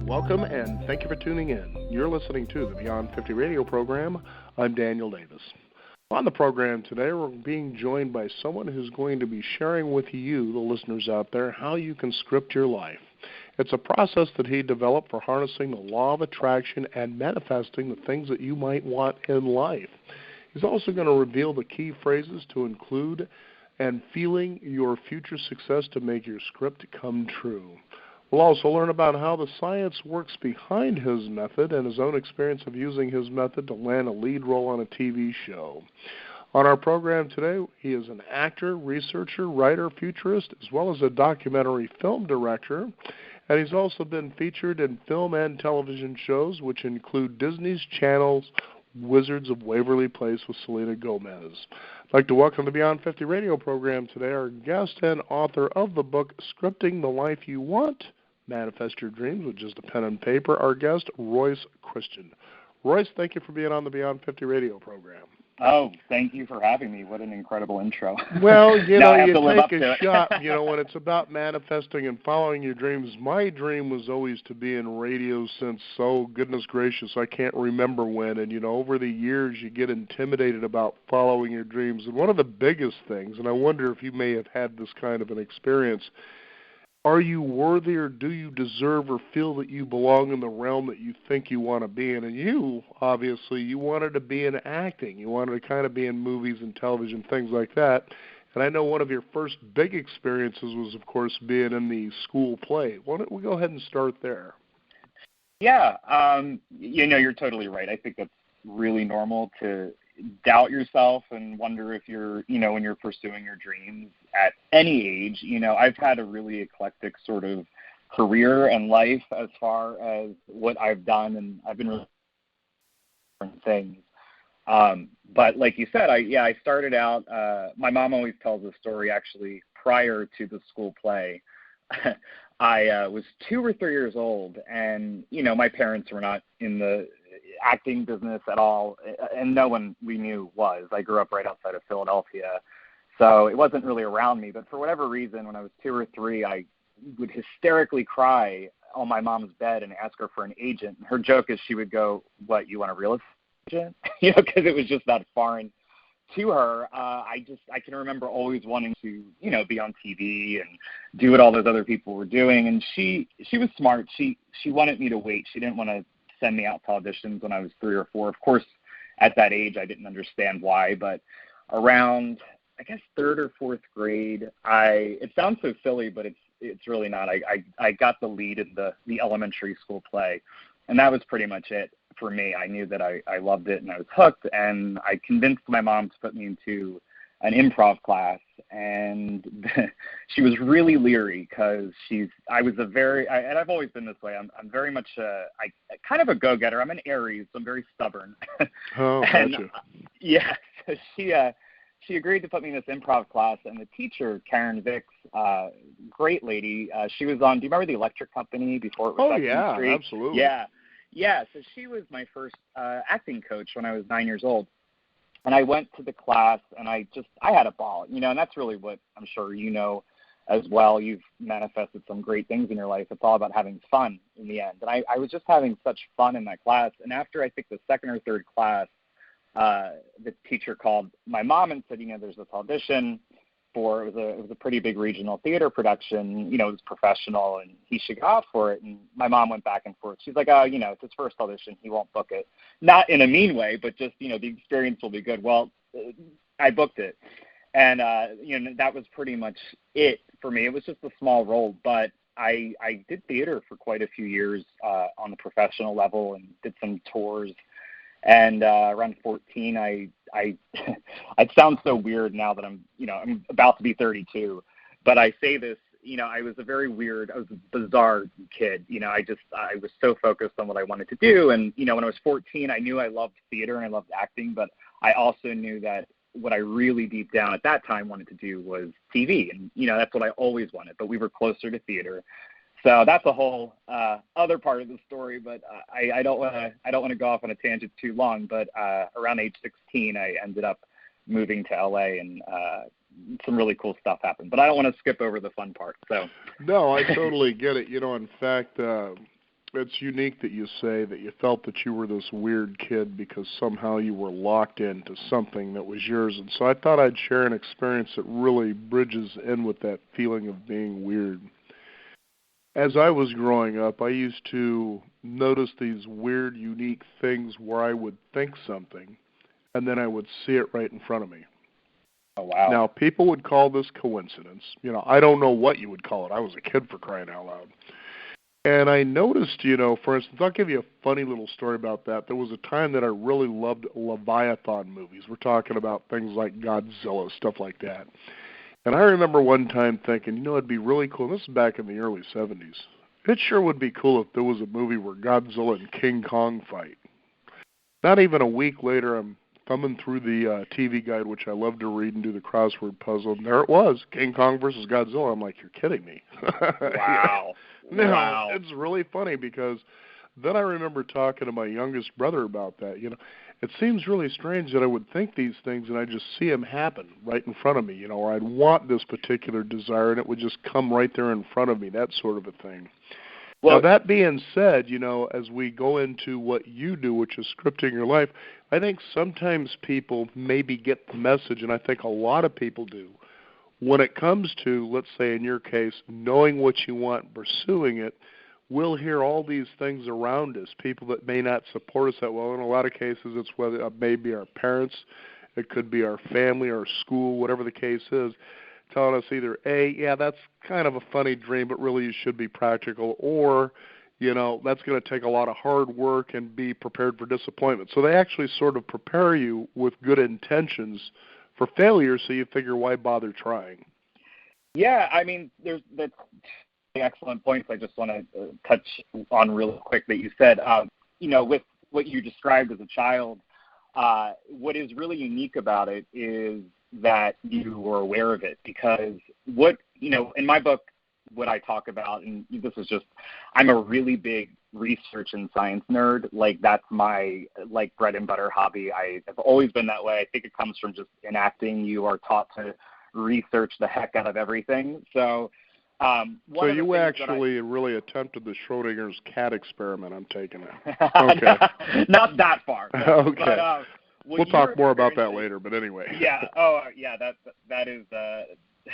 Welcome and thank you for tuning in. You're listening to the Beyond 50 radio program. I'm Daniel Davis. On the program today, we're being joined by someone who's going to be sharing with you, the listeners out there, how you can script your life. It's a process that he developed for harnessing the law of attraction and manifesting the things that you might want in life. He's also going to reveal the key phrases to include and feeling your future success to make your script come true. We'll also learn about how the science works behind his method and his own experience of using his method to land a lead role on a TV show. On our program today, he is an actor, researcher, writer, futurist, as well as a documentary film director. And he's also been featured in film and television shows, which include Disney's Channel's Wizards of Waverly Place with Selena Gomez. I'd like to welcome to the Beyond 50 radio program today our guest and author of the book, Scripting the Life You Want, Manifest Your Dreams with Just a Pen and Paper, our guest, Royce Christian. Royce, thank you for being on the Beyond 50 radio program. Oh, thank you for having me. What an incredible intro. Well, you know, you take a it. shot, when it's about manifesting and following your dreams. My dream was always to be in radio since, goodness gracious, I can't remember when. And, over the years you get intimidated about following your dreams. And one of the biggest things, and I wonder if you may have had this kind of an experience, are you worthy or do you deserve or feel that you belong in the realm that you think you want to be in? And you, obviously, you wanted to be in acting. You wanted to kind of be in movies and television, things like that. And I know one of your first big experiences was, of course, being in the school play. Why don't we go ahead and start there? Yeah, you're totally right. I think that's really normal to doubt yourself and wonder if you're, when you're pursuing your dreams at any age. I've had a really eclectic sort of career and life as far as what I've done, and I've been really different things. But like you said, I started out, my mom always tells a story actually prior to the school play. I was 2 or 3 years old, and, my parents were not in the acting business at all, and no one we knew was. I grew up right outside of Philadelphia, so it wasn't really around me. But for whatever reason, when I was 2 or 3, I would hysterically cry on my mom's bed and ask her for an agent. Her joke is she would go, "What, you want a real estate agent?" Because it was just that foreign to her. I can remember always wanting to, be on TV and do what all those other people were doing. And she was smart. She wanted me to wait. She didn't want to send me out to auditions when I was 3 or 4. Of course, at that age, I didn't understand why. But around, I guess, 3rd or 4th grade, it sounds so silly, but it's really not. I got the lead in the elementary school play, and that was pretty much it for me. I knew that I loved it and I was hooked, and I convinced my mom to put me into an improv class, and she was really leery because and I've always been this way. I'm very much kind of a go-getter. I'm an Aries, so I'm very stubborn. Oh, gotcha. So she agreed to put me in this improv class, and the teacher, Karen Vicks, great lady, she was on, do you remember the Electric Company before it was Sesame Street? Absolutely. Yeah, so she was my first acting coach when I was 9 years old. And I went to the class, and I had a ball, and that's really what I'm sure as well. You've manifested some great things in your life. It's all about having fun in the end. And I was just having such fun in that class. And after I think the 2nd or 3rd class, the teacher called my mom and said, there's this audition for, it was a pretty big regional theater production, it was professional, and he should go out for it. And my mom went back and forth. She's like, it's his first audition, he won't book it. Not in a mean way, but just, the experience will be good. Well, I booked it. And, that was pretty much it for me. It was just a small role, but I did theater for quite a few years on the professional level and did some tours. And around 14, it sounds so weird now that I'm about to be 32, but I say this, I was a bizarre kid. I was so focused on what I wanted to do. And, when I was 14, I knew I loved theater and I loved acting, but I also knew that what I really deep down at that time wanted to do was TV. And, that's what I always wanted, but we were closer to theater. So that's a whole other part of the story, but I don't want to go off on a tangent too long. But around age 16, I ended up moving to LA, and some really cool stuff happened. But I don't want to skip over the fun part. So no, I totally get it. In fact, It's unique that you say that you felt that you were this weird kid because somehow you were locked into something that was yours. And so I thought I'd share an experience that really bridges in with that feeling of being weird. As I was growing up, I used to notice these weird, unique things where I would think something, and then I would see it right in front of me. Oh, wow. Now, people would call this coincidence. I don't know what you would call it. I was a kid, for crying out loud. And I noticed, for instance, I'll give you a funny little story about that. There was a time that I really loved Leviathan movies. We're talking about things like Godzilla, stuff like that. And I remember one time thinking, it'd be really cool. This is back in the early 70s. It sure would be cool if there was a movie where Godzilla and King Kong fight. Not even a week later, I'm thumbing through the TV guide, which I love to read and do the crossword puzzle, and there it was, King Kong versus Godzilla. I'm like, you're kidding me. Wow. No, wow. It's really funny because then I remember talking to my youngest brother about that. It seems really strange that I would think these things and I just see them happen right in front of me, or I'd want this particular desire and it would just come right there in front of me, that sort of a thing. Well, now, that being said, as we go into what you do, which is scripting your life, I think sometimes people maybe get the message, and I think a lot of people do. When it comes to, let's say in your case, knowing what you want, pursuing it, we'll hear all these things around us, people that may not support us that well. In a lot of cases, it's whether it may be our parents, it could be our family, our school, whatever the case is, telling us either, A, yeah, that's kind of a funny dream, but really you should be practical, or, that's going to take a lot of hard work and be prepared for disappointment. So they actually sort of prepare you with good intentions for failure, so you figure why bother trying. Yeah, I mean, that's excellent points I just want to touch on real quick that you said. With what you described as a child, what is really unique about it is that you were aware of it, because in my book, what I talk about, and this is just, I'm a really big research and science nerd. Like, that's my, bread and butter hobby. I have always been that way. I think it comes from just in acting. You are taught to research the heck out of everything. So, so you actually really attempted the Schrodinger's cat experiment, I'm taking it. Okay. Not that far. No. Okay. But, we'll talk more about that later, but anyway. Yeah. Oh, yeah, that is,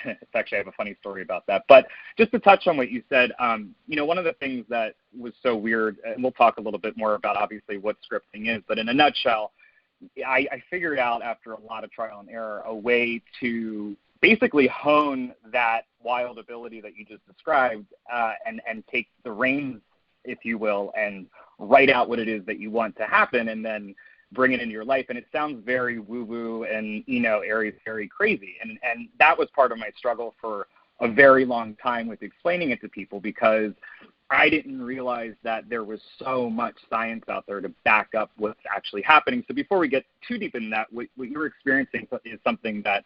it's actually, I have a funny story about that. But just to touch on what you said, one of the things that was so weird, and we'll talk a little bit more about obviously what scripting is, but in a nutshell, I figured out after a lot of trial and error a way to basically hone that wild ability that you just described, and take the reins, if you will, and write out what it is that you want to happen, and then bring it into your life. And it sounds very woo-woo and, very, very crazy. And that was part of my struggle for a very long time with explaining it to people, because I didn't realize that there was so much science out there to back up what's actually happening. So before we get too deep in that, what you're experiencing is something that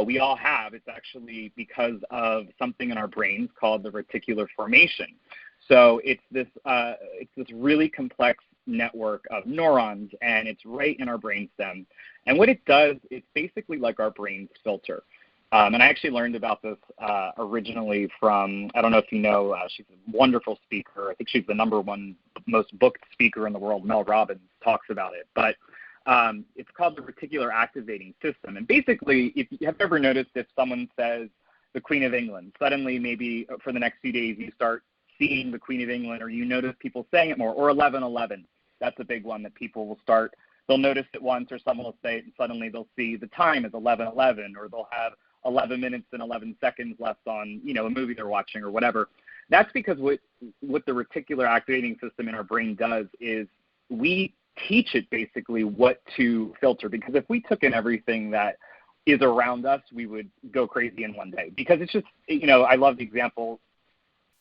we all have. It's actually because of something in our brains called the reticular formation. So it's this really complex network of neurons, and it's right in our brainstem. And what it does, it's basically like our brain's filter. And I actually learned about this originally from, I don't know if you know, she's a wonderful speaker. I think she's the #1 most booked speaker in the world. Mel Robbins talks about it. But it's called the reticular activating system. And basically, if you have ever noticed, if someone says the Queen of England, suddenly maybe for the next few days you start seeing the Queen of England, or you notice people saying it more, or 11:11. That's a big one that people will start. They'll notice it once, or someone will say it, and suddenly they'll see the time is 11:11, or they'll have 11 minutes and 11 seconds left on, a movie they're watching or whatever. That's because what the reticular activating system in our brain does is we teach it basically what to filter. Because if we took in everything that is around us, we would go crazy in one day. Because it's just, I love the example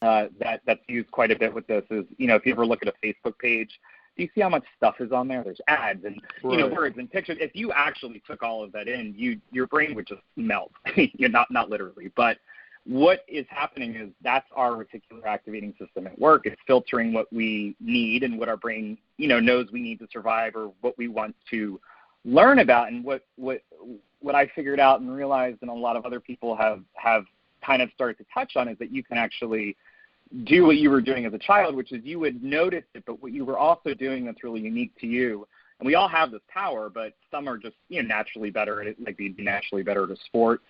that's used quite a bit with this is, if you ever look at a Facebook page, do you see how much stuff is on there? There's ads and words and pictures. If you actually took all of that in, your brain would just melt. Not literally, but what is happening is that's our reticular activating system at work. It's filtering what we need and what our brain knows we need to survive, or what we want to learn about. And what I figured out and realized, and a lot of other people have kind of started to touch on, is that you can actually do what you were doing as a child, which is you would notice it, but what you were also doing that's really unique to you, and we all have this power, but some are just naturally better at it, like be naturally better at a sport,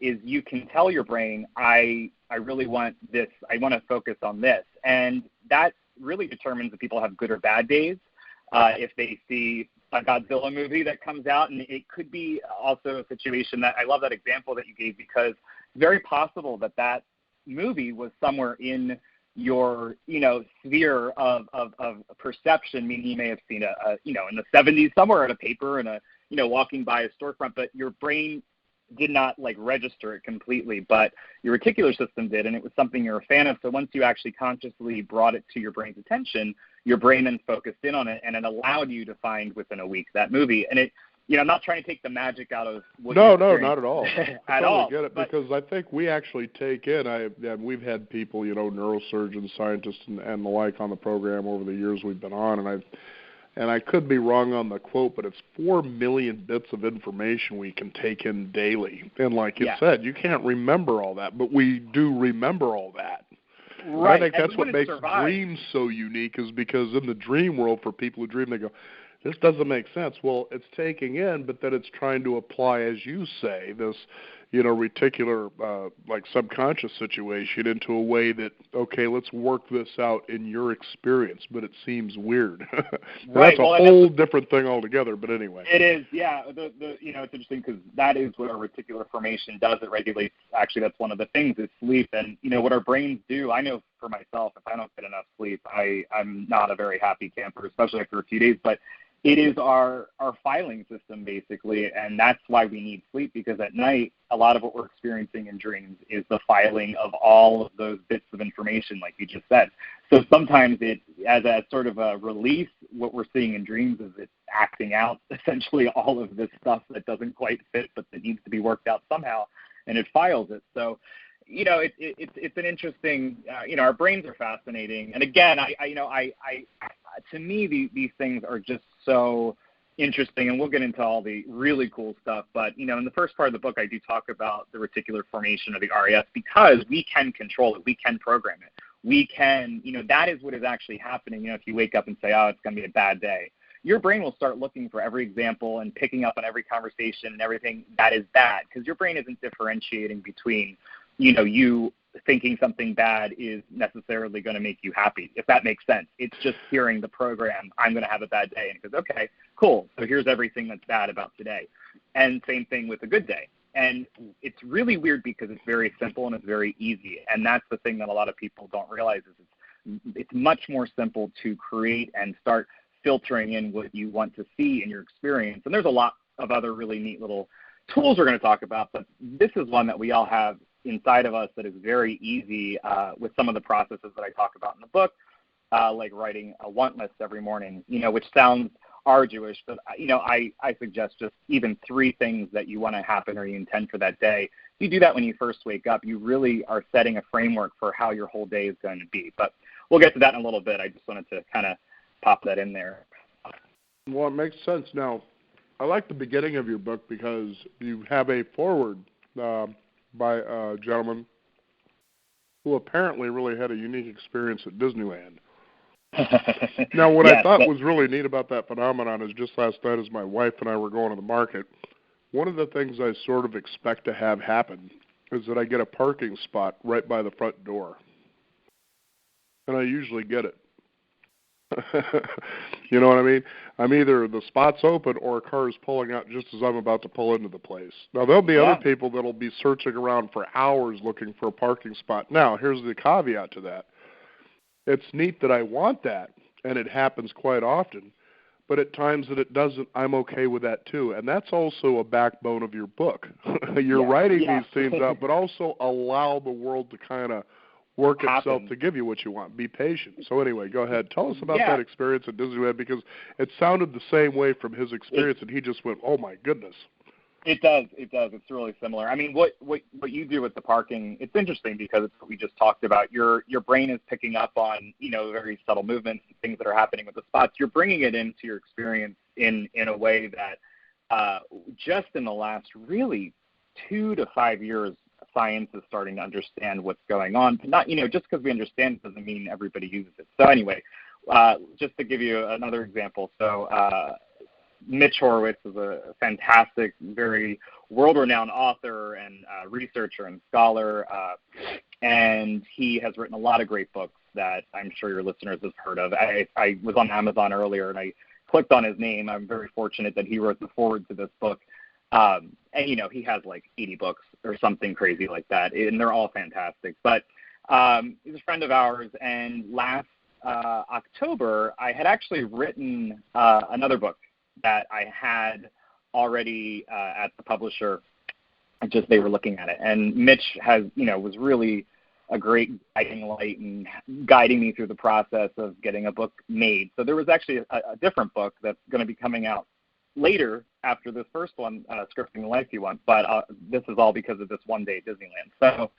is you can tell your brain, I really want this, I want to focus on this. And that really determines if people have good or bad days. If they see a Godzilla movie that comes out, and it could be also a situation that, I love that example that you gave, because it's very possible that that movie was somewhere in your, sphere of perception, meaning you may have seen in the 70s somewhere in a paper and walking by a storefront, but your brain did not register it completely, but your reticular system did, and it was something you're a fan of. So once you actually consciously brought it to your brain's attention, your brain then focused in on it, and it allowed you to find within a week that movie. And it, I'm not trying to take the magic out of what No, not at all. At all. Get it, because I think we actually take in. We've had people, neurosurgeons, scientists, and the like on the program over the years we've been on, and I could be wrong on the quote, but it's 4 million bits of information we can take in daily. And like you said, you can't remember all that, but we do remember all that. Right. I think that's what makes dreams so unique, is because in the dream world, for people who dream, they go, this doesn't make sense. Well, it's taking in, but then it's trying to apply, as you say, this, reticular, subconscious situation into a way that, okay, let's work this out in your experience, but it seems weird. Right. That's a whole different thing altogether, but anyway. It is, yeah. It's interesting because that is what our reticular formation does. It regulates, actually, that's one of the things, is sleep. And, what our brains do, I know for myself, if I don't get enough sleep, I'm not a very happy camper, especially after a few days, but it is our filing system, basically, and that's why we need sleep, because at night, a lot of what we're experiencing in dreams is the filing of all of those bits of information, like you just said. So sometimes it, as a sort of a release, what we're seeing in dreams is it's acting out essentially all of this stuff that doesn't quite fit, but that needs to be worked out somehow, and it files it. So, it's an interesting, our brains are fascinating. And again, to me, these things are just so interesting, and we'll get into all the really cool stuff. But, in the first part of the book, I do talk about the reticular formation of the RAS, because we can control it. We can program it. We can, that is what is actually happening. If you wake up and say, oh, it's going to be a bad day, your brain will start looking for every example and picking up on every conversation and everything that is bad, because your brain isn't differentiating between, you thinking something bad is necessarily going to make you happy, if that makes sense. It's just hearing the program, I'm going to have a bad day. And it goes, okay, cool. So here's everything that's bad about today. And same thing with a good day. And it's really weird because it's very simple and it's very easy. And that's the thing that a lot of people don't realize, is it's much more simple to create and start filtering in what you want to see in your experience. And there's a lot of other really neat little tools we're going to talk about, but this is one that we all have inside of us that is very easy with some of the processes that I talk about in the book, like writing a want list every morning, which sounds arduous, but, I suggest just even 3 things that you want to happen or you intend for that day. If you do that when you first wake up, you really are setting a framework for how your whole day is going to be. But we'll get to that in a little bit. I just wanted to kind of pop that in there. Well, it makes sense. Now, I like the beginning of your book because you have a foreword by a gentleman who apparently really had a unique experience at Disneyland. Now, what I thought was really neat about that phenomenon is, just last night as my wife and I were going to the market, one of the things I sort of expect to have happen is that I get a parking spot right by the front door. And I usually get it. You know what I mean? I'm either the spot's open or a car is pulling out just as I'm about to pull into the place. Now, there'll be other people that'll be searching around for hours looking for a parking spot. Now, here's the caveat to that. It's neat that I want that, and it happens quite often. But at times that it doesn't, I'm okay with that too. And that's also a backbone of your book. You're writing these things out, but also allow the world to kind of work itself to give you what you want. Be patient. So anyway, go ahead. Tell us about that experience at Disneyland, because it sounded the same way from his experience, and he just went, oh, my goodness. It does. It's really similar. I mean, what you do with the parking, it's interesting because it's what we just talked about. Your brain is picking up on, very subtle movements and things that are happening with the spots. You're bringing it into your experience in a way that just in the last really 2 to 5 years, science is starting to understand what's going on. Not, just because we understand it doesn't mean everybody uses it. So anyway, just to give you another example. So Mitch Horowitz is a fantastic, very world-renowned author and researcher and scholar, and he has written a lot of great books that I'm sure your listeners have heard of. I was on Amazon earlier, and I clicked on his name. I'm very fortunate that he wrote the foreword to this book. And, he has like 80 books or something crazy like that, and they're all fantastic. But he's a friend of ours, and last October, I had actually written another book that I had already at the publisher. They were looking at it. And Mitch was really a great guiding light and guiding me through the process of getting a book made. So there was actually a different book that's going to be coming out later after this first one, Scripting the Life You Want. But this is all because of this one day at Disneyland. So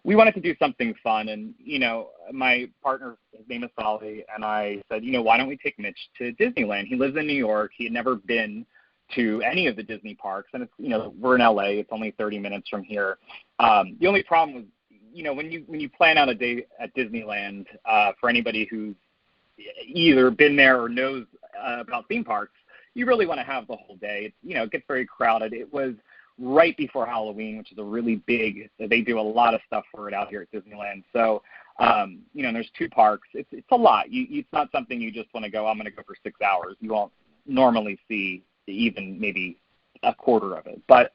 we wanted to do something fun, and, my partner, his name is Solly, and I said, why don't we take Mitch to Disneyland? He lives in New York. He had never been to any of the Disney parks, and it's, we're in LA. It's only 30 minutes from here. The only problem was, when you plan out a day at Disneyland, for anybody who's either been there or knows about theme parks, you really want to have the whole day. It gets very crowded. It was right before Halloween, which is a really big, they do a lot of stuff for it out here at Disneyland. So, there's 2 parks. It's a lot. It's not something you just want to go, I'm going to go for 6 hours. You won't normally see even maybe a quarter of it. But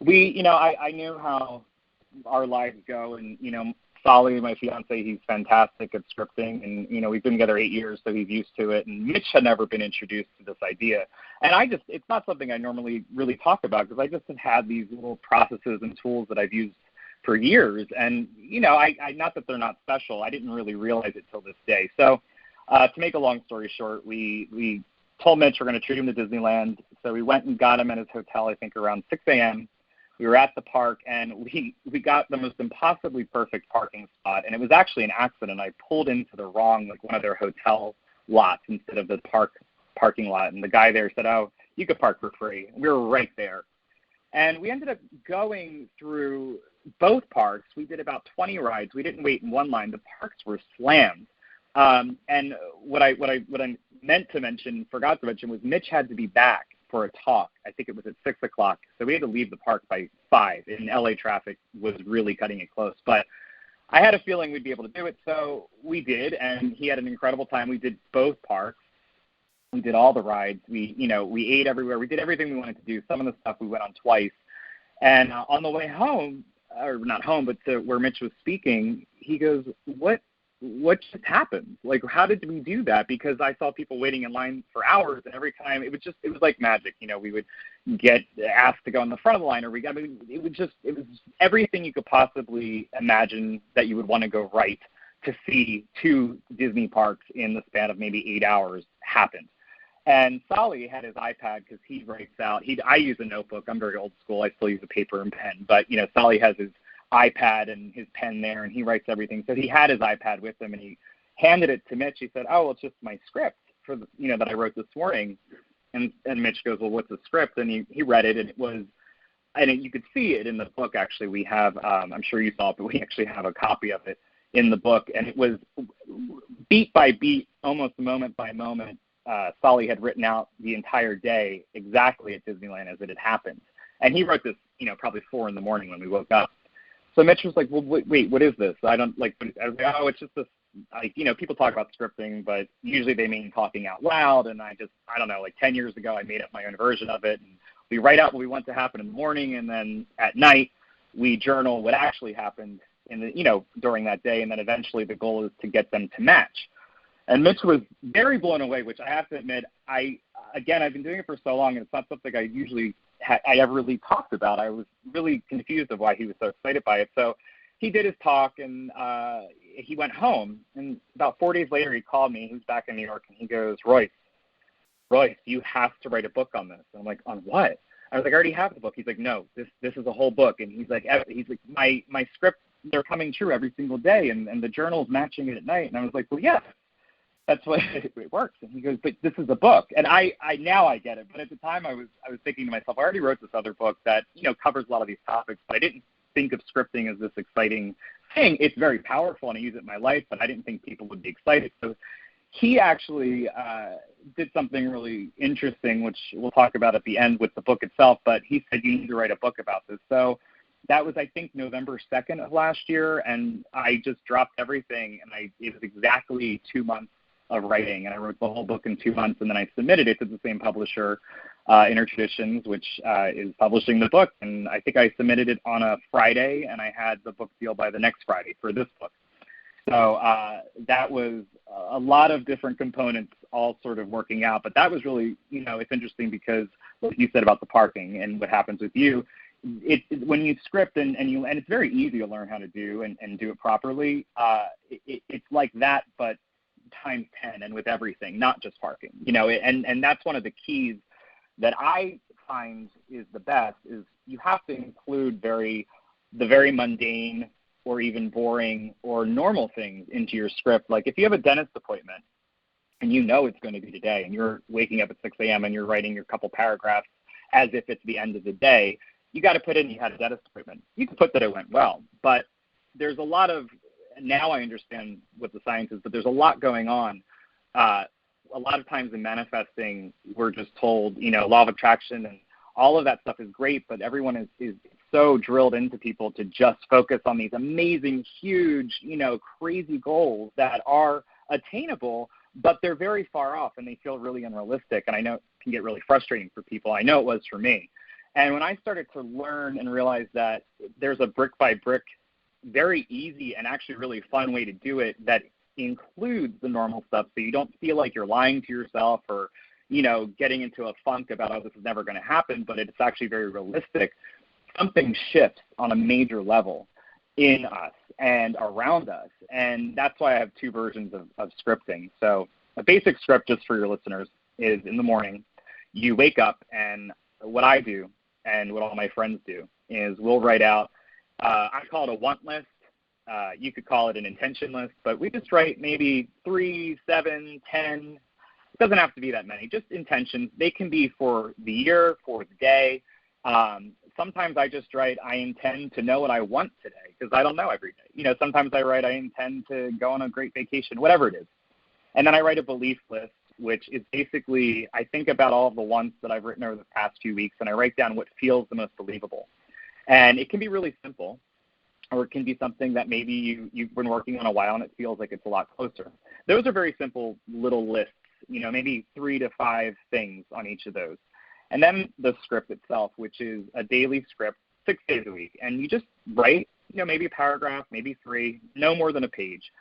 I knew how our lives go, and, Solly, my fiance, he's fantastic at scripting, and, we've been together 8 years, so he's used to it. And Mitch had never been introduced to this idea. And it's not something I normally really talk about, because I just have had these little processes and tools that I've used for years. And, I not that they're not special, I didn't really realize it till this day. So to make a long story short, we told Mitch we're going to treat him to Disneyland. So we went and got him at his hotel, I think around 6 a.m. We were at the park, and we got the most impossibly perfect parking spot, and it was actually an accident. I pulled into the wrong, one of their hotel lots instead of the parking lot, and the guy there said, oh, you could park for free. We were right there. And we ended up going through both parks. We did about 20 rides. We didn't wait in one line. The parks were slammed. And what I forgot to mention, was Mitch had to be back for a talk. I think it was at 6 o'clock. So we had to leave the park by 5, and LA traffic was really cutting it close. But I had a feeling we'd be able to do it, so we did, and he had an incredible time. We did both parks. We did all the rides. We ate everywhere. We did everything we wanted to do. Some of the stuff we went on twice. And on the way home, or not home, but to where Mitch was speaking, he goes, what just happened? Like, how did we do that? Because I saw people waiting in line for hours, and every time it was like magic. We would get asked to go in the front of the line, or it was everything you could possibly imagine that you would want to go right to see 2 Disney parks in the span of maybe 8 hours happened. And Solly had his iPad, because he writes out. I use a notebook. I'm very old school. I still use a paper and pen. But Solly has his iPad and his pen there, and he writes everything. So he had his iPad with him, and he handed it to Mitch. He said, oh, well, it's just my script for the, that I wrote this morning. And Mitch goes, well, what's the script? And he read it, and it was, and you could see it in the book. Actually, we have, I'm sure you saw it, but we actually have a copy of it in the book. And it was beat by beat, almost moment by moment. Solly had written out the entire day exactly at Disneyland as it had happened. And he wrote this, probably 4 a.m. when we woke up. So Mitch was like, well, wait, what is this? I was like, oh, it's just this, people talk about scripting, but usually they mean talking out loud. And I don't know, like 10 years ago, I made up my own version of it. And we write out what we want to happen in the morning, and then at night, we journal what actually happened during that day. And then eventually the goal is to get them to match. And Mitch was very blown away, which I have to admit, I've been doing it for so long, and it's not something I usually I ever really talked about. I was really confused of why he was so excited by it. So he did his talk, and he went home. And about 4 days later, he called me. He was back in New York, and he goes, Royce, you have to write a book on this. And I'm like, on what? I was like, I already have the book. He's like, no, this is a whole book. And he's like, my scripts, they're coming true every single day, and the journal's matching it at night. And I was like, well, yeah. That's what it works. And he goes, but this is a book. And I now I get it. But at the time I was thinking to myself, I already wrote this other book that, covers a lot of these topics, but I didn't think of scripting as this exciting thing. It's very powerful, and I use it in my life, but I didn't think people would be excited. So he actually did something really interesting, which we'll talk about at the end with the book itself, but he said, you need to write a book about this. So that was, I think, November 2nd of last year, and I just dropped everything, and it was exactly 2 months of writing, and I wrote the whole book in 2 months, and then I submitted it to the same publisher, Inner Traditions, which is publishing the book, and I think I submitted it on a Friday, and I had the book deal by the next Friday for this book. So that was a lot of different components all sort of working out, but that was really, it's interesting because what you said about the parking and what happens with you, when you script and it's very easy to learn how to do and do it properly, it's like that, but times 10 and with everything, not just parking, and that's one of the keys that I find is the best is you have to include the very mundane or even boring or normal things into your script. Like if you have a dentist appointment and it's going to be today and you're waking up at 6 a.m. and you're writing your couple paragraphs as if it's the end of the day, you got to put in you had a dentist appointment. You can put that it went well, but there's a lot of, now I understand what the science is, but there's a lot going on. A lot of times in manifesting, we're just told, law of attraction and all of that stuff is great, but everyone is so drilled into people to just focus on these amazing, huge, crazy goals that are attainable, but they're very far off and they feel really unrealistic. And I know it can get really frustrating for people. I know it was for me. And when I started to learn and realize that there's a brick by brick, very easy and actually really fun way to do it that includes the normal stuff so you don't feel like you're lying to yourself or, getting into a funk about, this is never going to happen, but it's actually very realistic, something shifts on a major level in us and around us. And that's why I have two versions of scripting. So a basic script, just for your listeners, is in the morning, you wake up, and what I do and what all my friends do is we'll write out, I call it a want list. You could call it an intention list, but we just write maybe 3, 7, 10. It doesn't have to be that many, just intentions. They can be for the year, for the day. Sometimes I just write, I intend to know what I want today, because I don't know every day. Sometimes I write, I intend to go on a great vacation, whatever it is. And then I write a belief list, which is basically, I think about all of the wants that I've written over the past few weeks, and I write down what feels the most believable. And it can be really simple, or it can be something that maybe you've been working on a while and it feels like it's a lot closer. Those are very simple little lists, maybe 3 to 5 things on each of those. And then the script itself, which is a daily script, 6 days a week. And you just write, maybe a paragraph, maybe 3, no more than a page.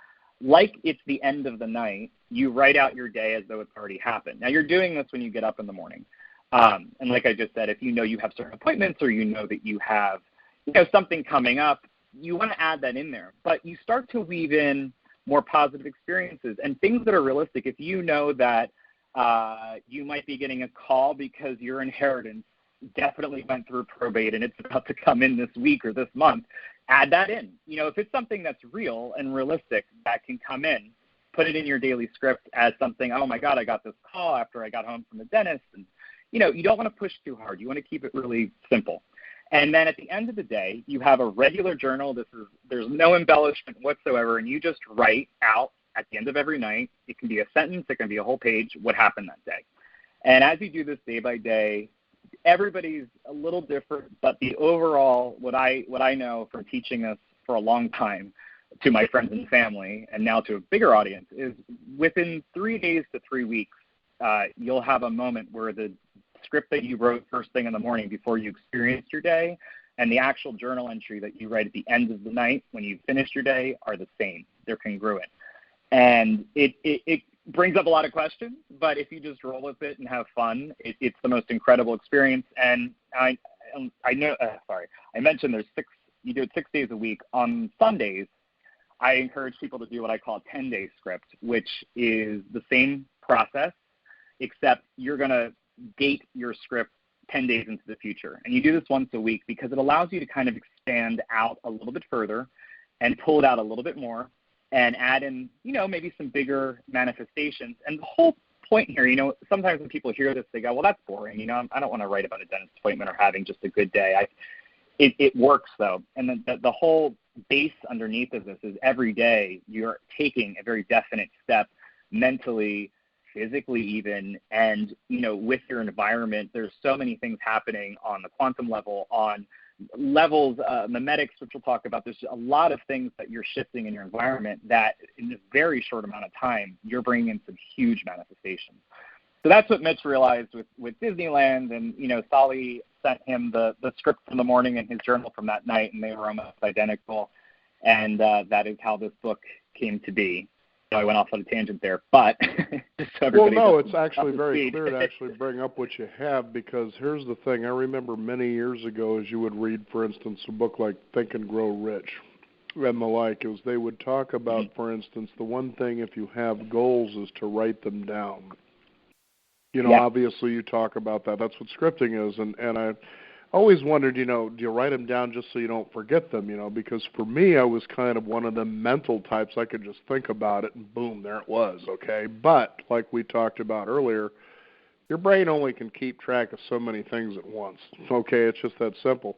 Like it's the end of the night, you write out your day as though it's already happened. Now, you're doing this when you get up in the morning. And like I just said, if you have certain appointments or that you have something coming up, you want to add that in there. But you start to weave in more positive experiences and things that are realistic. If you know that you might be getting a call because your inheritance definitely went through probate and it's about to come in this week or this month, add that in. If it's something that's real and realistic that can come in, put it in your daily script as something, oh my God, I got this call after I got home from the dentist. And, you don't want to push too hard. You want to keep it really simple. And then at the end of the day, you have a regular journal. There's no embellishment whatsoever, and you just write out at the end of every night. It can be a sentence, it can be a whole page, what happened that day. And as you do this day by day, everybody's a little different, but the overall, what I know from teaching this for a long time to my friends and family, and now to a bigger audience, is within 3 days to 3 weeks, you'll have a moment where the script that you wrote first thing in the morning before you experienced your day and the actual journal entry that you write at the end of the night when you finished your day are the same. They're congruent. And it brings up a lot of questions, but if you just roll with it and have fun, it's the most incredible experience. And I mentioned you do it 6 days a week. On Sundays, I encourage people to do what I call a 10-day script, which is the same process, except you're going to date your script 10 days into the future. And you do this once a week because it allows you to kind of expand out a little bit further and pull it out a little bit more and add in, maybe some bigger manifestations. And the whole point here, sometimes when people hear this, they go, well, that's boring. I don't want to write about a dentist appointment or having just a good day. it works, though. And the whole base underneath of this is every day you're taking a very definite step mentally, physically even, and, with your environment. There's so many things happening on the quantum level, on levels, memetics, which we'll talk about. There's a lot of things that you're shifting in your environment that in a very short amount of time, you're bringing in some huge manifestations. So that's what Mitch realized with Disneyland, and, Solly sent him the script from the morning and his journal from that night, and they were almost identical. And that is how this book came to be. So I went off on a tangent there, but just so everybody it's actually very clear to actually bring up what you have, because here's the thing. I remember many years ago, as you would read, for instance, a book like Think and Grow Rich and the like, is they would talk about, for instance, the one thing if you have goals is to write them down. Obviously you talk about that. That's what scripting is, and I always wondered, do you write them down just so you don't forget them, because for me, I was kind of one of the mental types. I could just think about it and boom, there it was, okay? But like we talked about earlier, your brain only can keep track of so many things at once, okay? It's just that simple.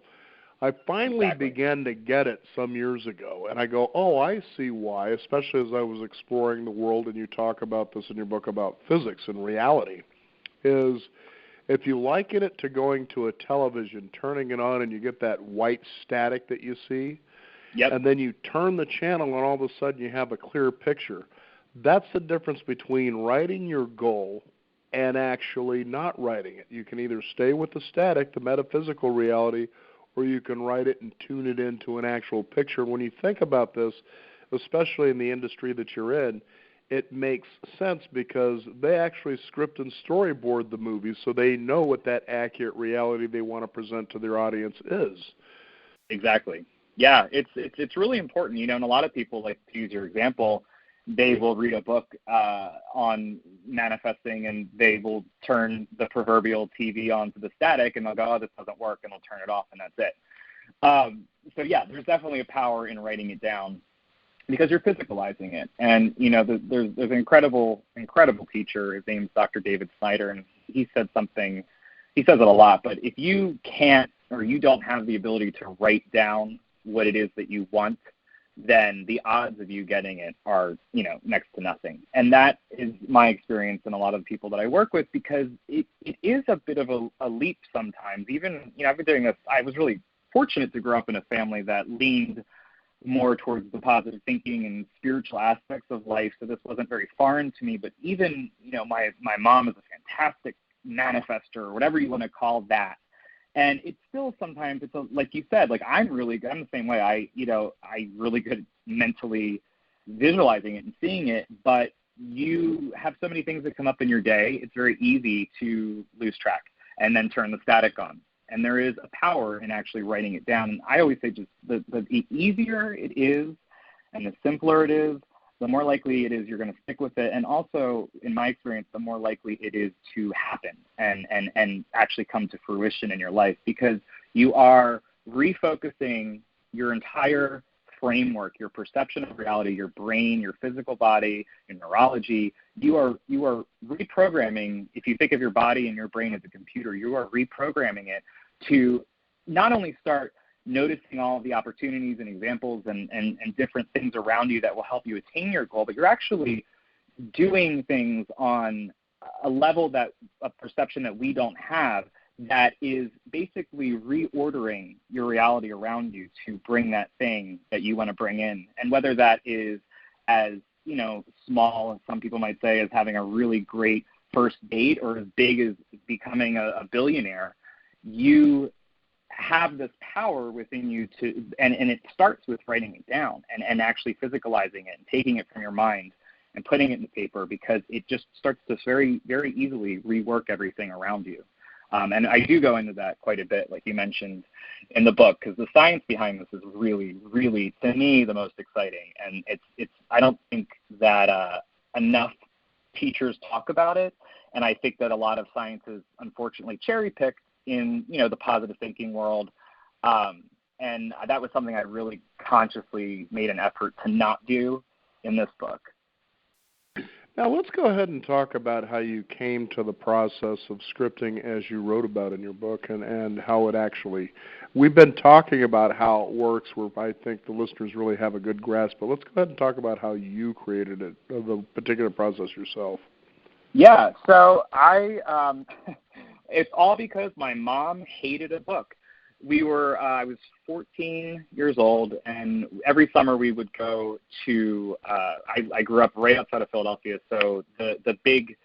I finally began to get it some years ago, and I go, oh, I see why, especially as I was exploring the world, and you talk about this in your book about physics and reality, is if you liken it to going to a television, turning it on, and you get that white static that you see, and then you turn the channel, and all of a sudden you have a clear picture. That's the difference between writing your goal and actually not writing it. You can either stay with the static, the metaphysical reality, or you can write it and tune it into an actual picture. When you think about this, especially in the industry that you're in, it makes sense because they actually script and storyboard the movies, so they know what that accurate reality they want to present to their audience is. Exactly. Yeah, it's really important, and a lot of people, like to use your example, they will read a book on manifesting, and they will turn the proverbial TV on to the static, and they'll go, oh, this doesn't work, and they'll turn it off, and that's it. So yeah, there's definitely a power in writing it down, because you're physicalizing it. And, there's an incredible teacher. His name's Dr. David Snyder, and he said something, he says it a lot, but if you can't, or you don't have the ability to write down what it is that you want, then the odds of you getting it are, next to nothing. And that is my experience and a lot of people that I work with, because it is a bit of a leap sometimes. Even, I've been doing this, I was really fortunate to grow up in a family that leaned more towards the positive thinking and spiritual aspects of life, so this wasn't very foreign to me. But even, my mom is a fantastic manifester, or whatever you want to call that. And it's still sometimes, like you said, like I'm the same way. I'm really good at mentally visualizing it and seeing it, but you have so many things that come up in your day, it's very easy to lose track and then turn the static on. And there is a power in actually writing it down. And I always say just the easier it is and the simpler it is, the more likely it is you're going to stick with it. And also, in my experience, the more likely it is to happen and actually come to fruition in your life, because you are refocusing your entire framework, your perception of reality, your brain, your physical body, your neurology. You are reprogramming. If you think of your body and your brain as a computer, you are reprogramming it to not only start noticing all of the opportunities and examples and different things around you that will help you attain your goal, but you're actually doing things on a level of perception that we don't have, that is basically reordering your reality around you to bring that thing that you want to bring in. And whether that is as, small, some people might say, as having a really great first date, or as big as becoming a billionaire, you have this power within you to, and it starts with writing it down and actually physicalizing it and taking it from your mind and putting it in paper, because it just starts to very, very easily rework everything around you. And I do go into that quite a bit, like you mentioned in the book, because the science behind this is really, really, to me, the most exciting. And it's I don't think that enough teachers talk about it, and I think that a lot of science is unfortunately cherry-picked in, the positive thinking world. And that was something I really consciously made an effort to not do in this book. Now let's go ahead and talk about how you came to the process of scripting as you wrote about in your book, and how it actually, we've been talking about how it works where I think the listeners really have a good grasp, but let's go ahead and talk about how you created it, the particular process yourself. Yeah, so it's all because my mom hated a book. I was 14 years old, and every summer we would go to, I grew up right outside of Philadelphia, so the big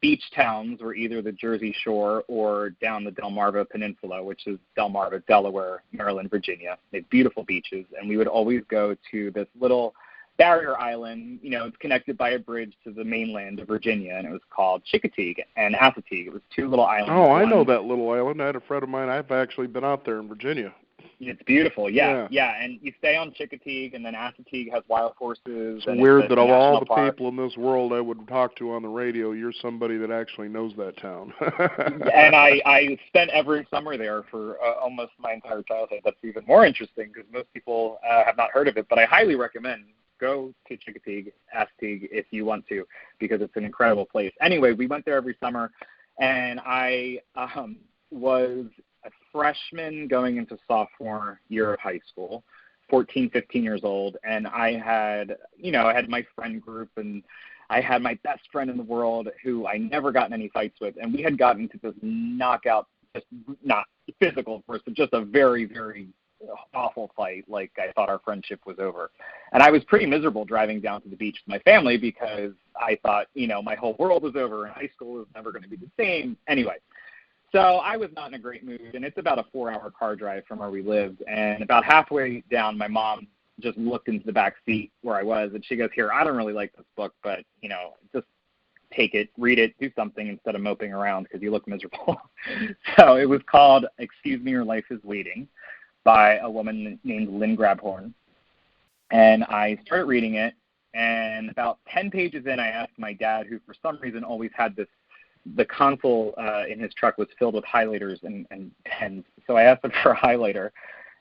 beach towns were either the Jersey Shore or down the Delmarva Peninsula, which is Delmarva, Delaware, Maryland, Virginia. They have beautiful beaches, and we would always go to this little barrier island. It's connected by a bridge to the mainland of Virginia, and it was called Chickateague and Assateague. It was two little islands. Oh, I know that little island. I had a friend of mine. I've actually been out there in Virginia. It's beautiful, yeah. And you stay on Chickateague, and then Assateague has wild horses. It's weird that of all the people in this world I would talk to on the radio, you're somebody that actually knows that town. And I spent every summer there for almost my entire childhood. That's even more interesting because most people have not heard of it, but I highly recommend go to Chickateague, Assateague if you want to, because it's an incredible place. Anyway, we went there every summer, and I was a freshman going into sophomore year of high school, 14, 15 years old, and I had my friend group, and I had my best friend in the world who I never got in any fights with, and we had gotten to this knockout, just not physical, of course, but just a very, very awful fight. Like, I thought our friendship was over. And I was pretty miserable driving down to the beach with my family because I thought, my whole world was over and high school was never going to be the same. Anyway, so I was not in a great mood, and it's about a 4-hour car drive from where we lived. And about halfway down, my mom just looked into the back seat where I was, and she goes, "Here, I don't really like this book, but, just take it, read it, do something instead of moping around because you look miserable." So it was called Excuse Me, Your Life is Waiting, by a woman named Lynn Grabhorn. And I started reading it, and about 10 pages in, I asked my dad, who for some reason always had the console in his truck was filled with highlighters and pens. So I asked him for a highlighter.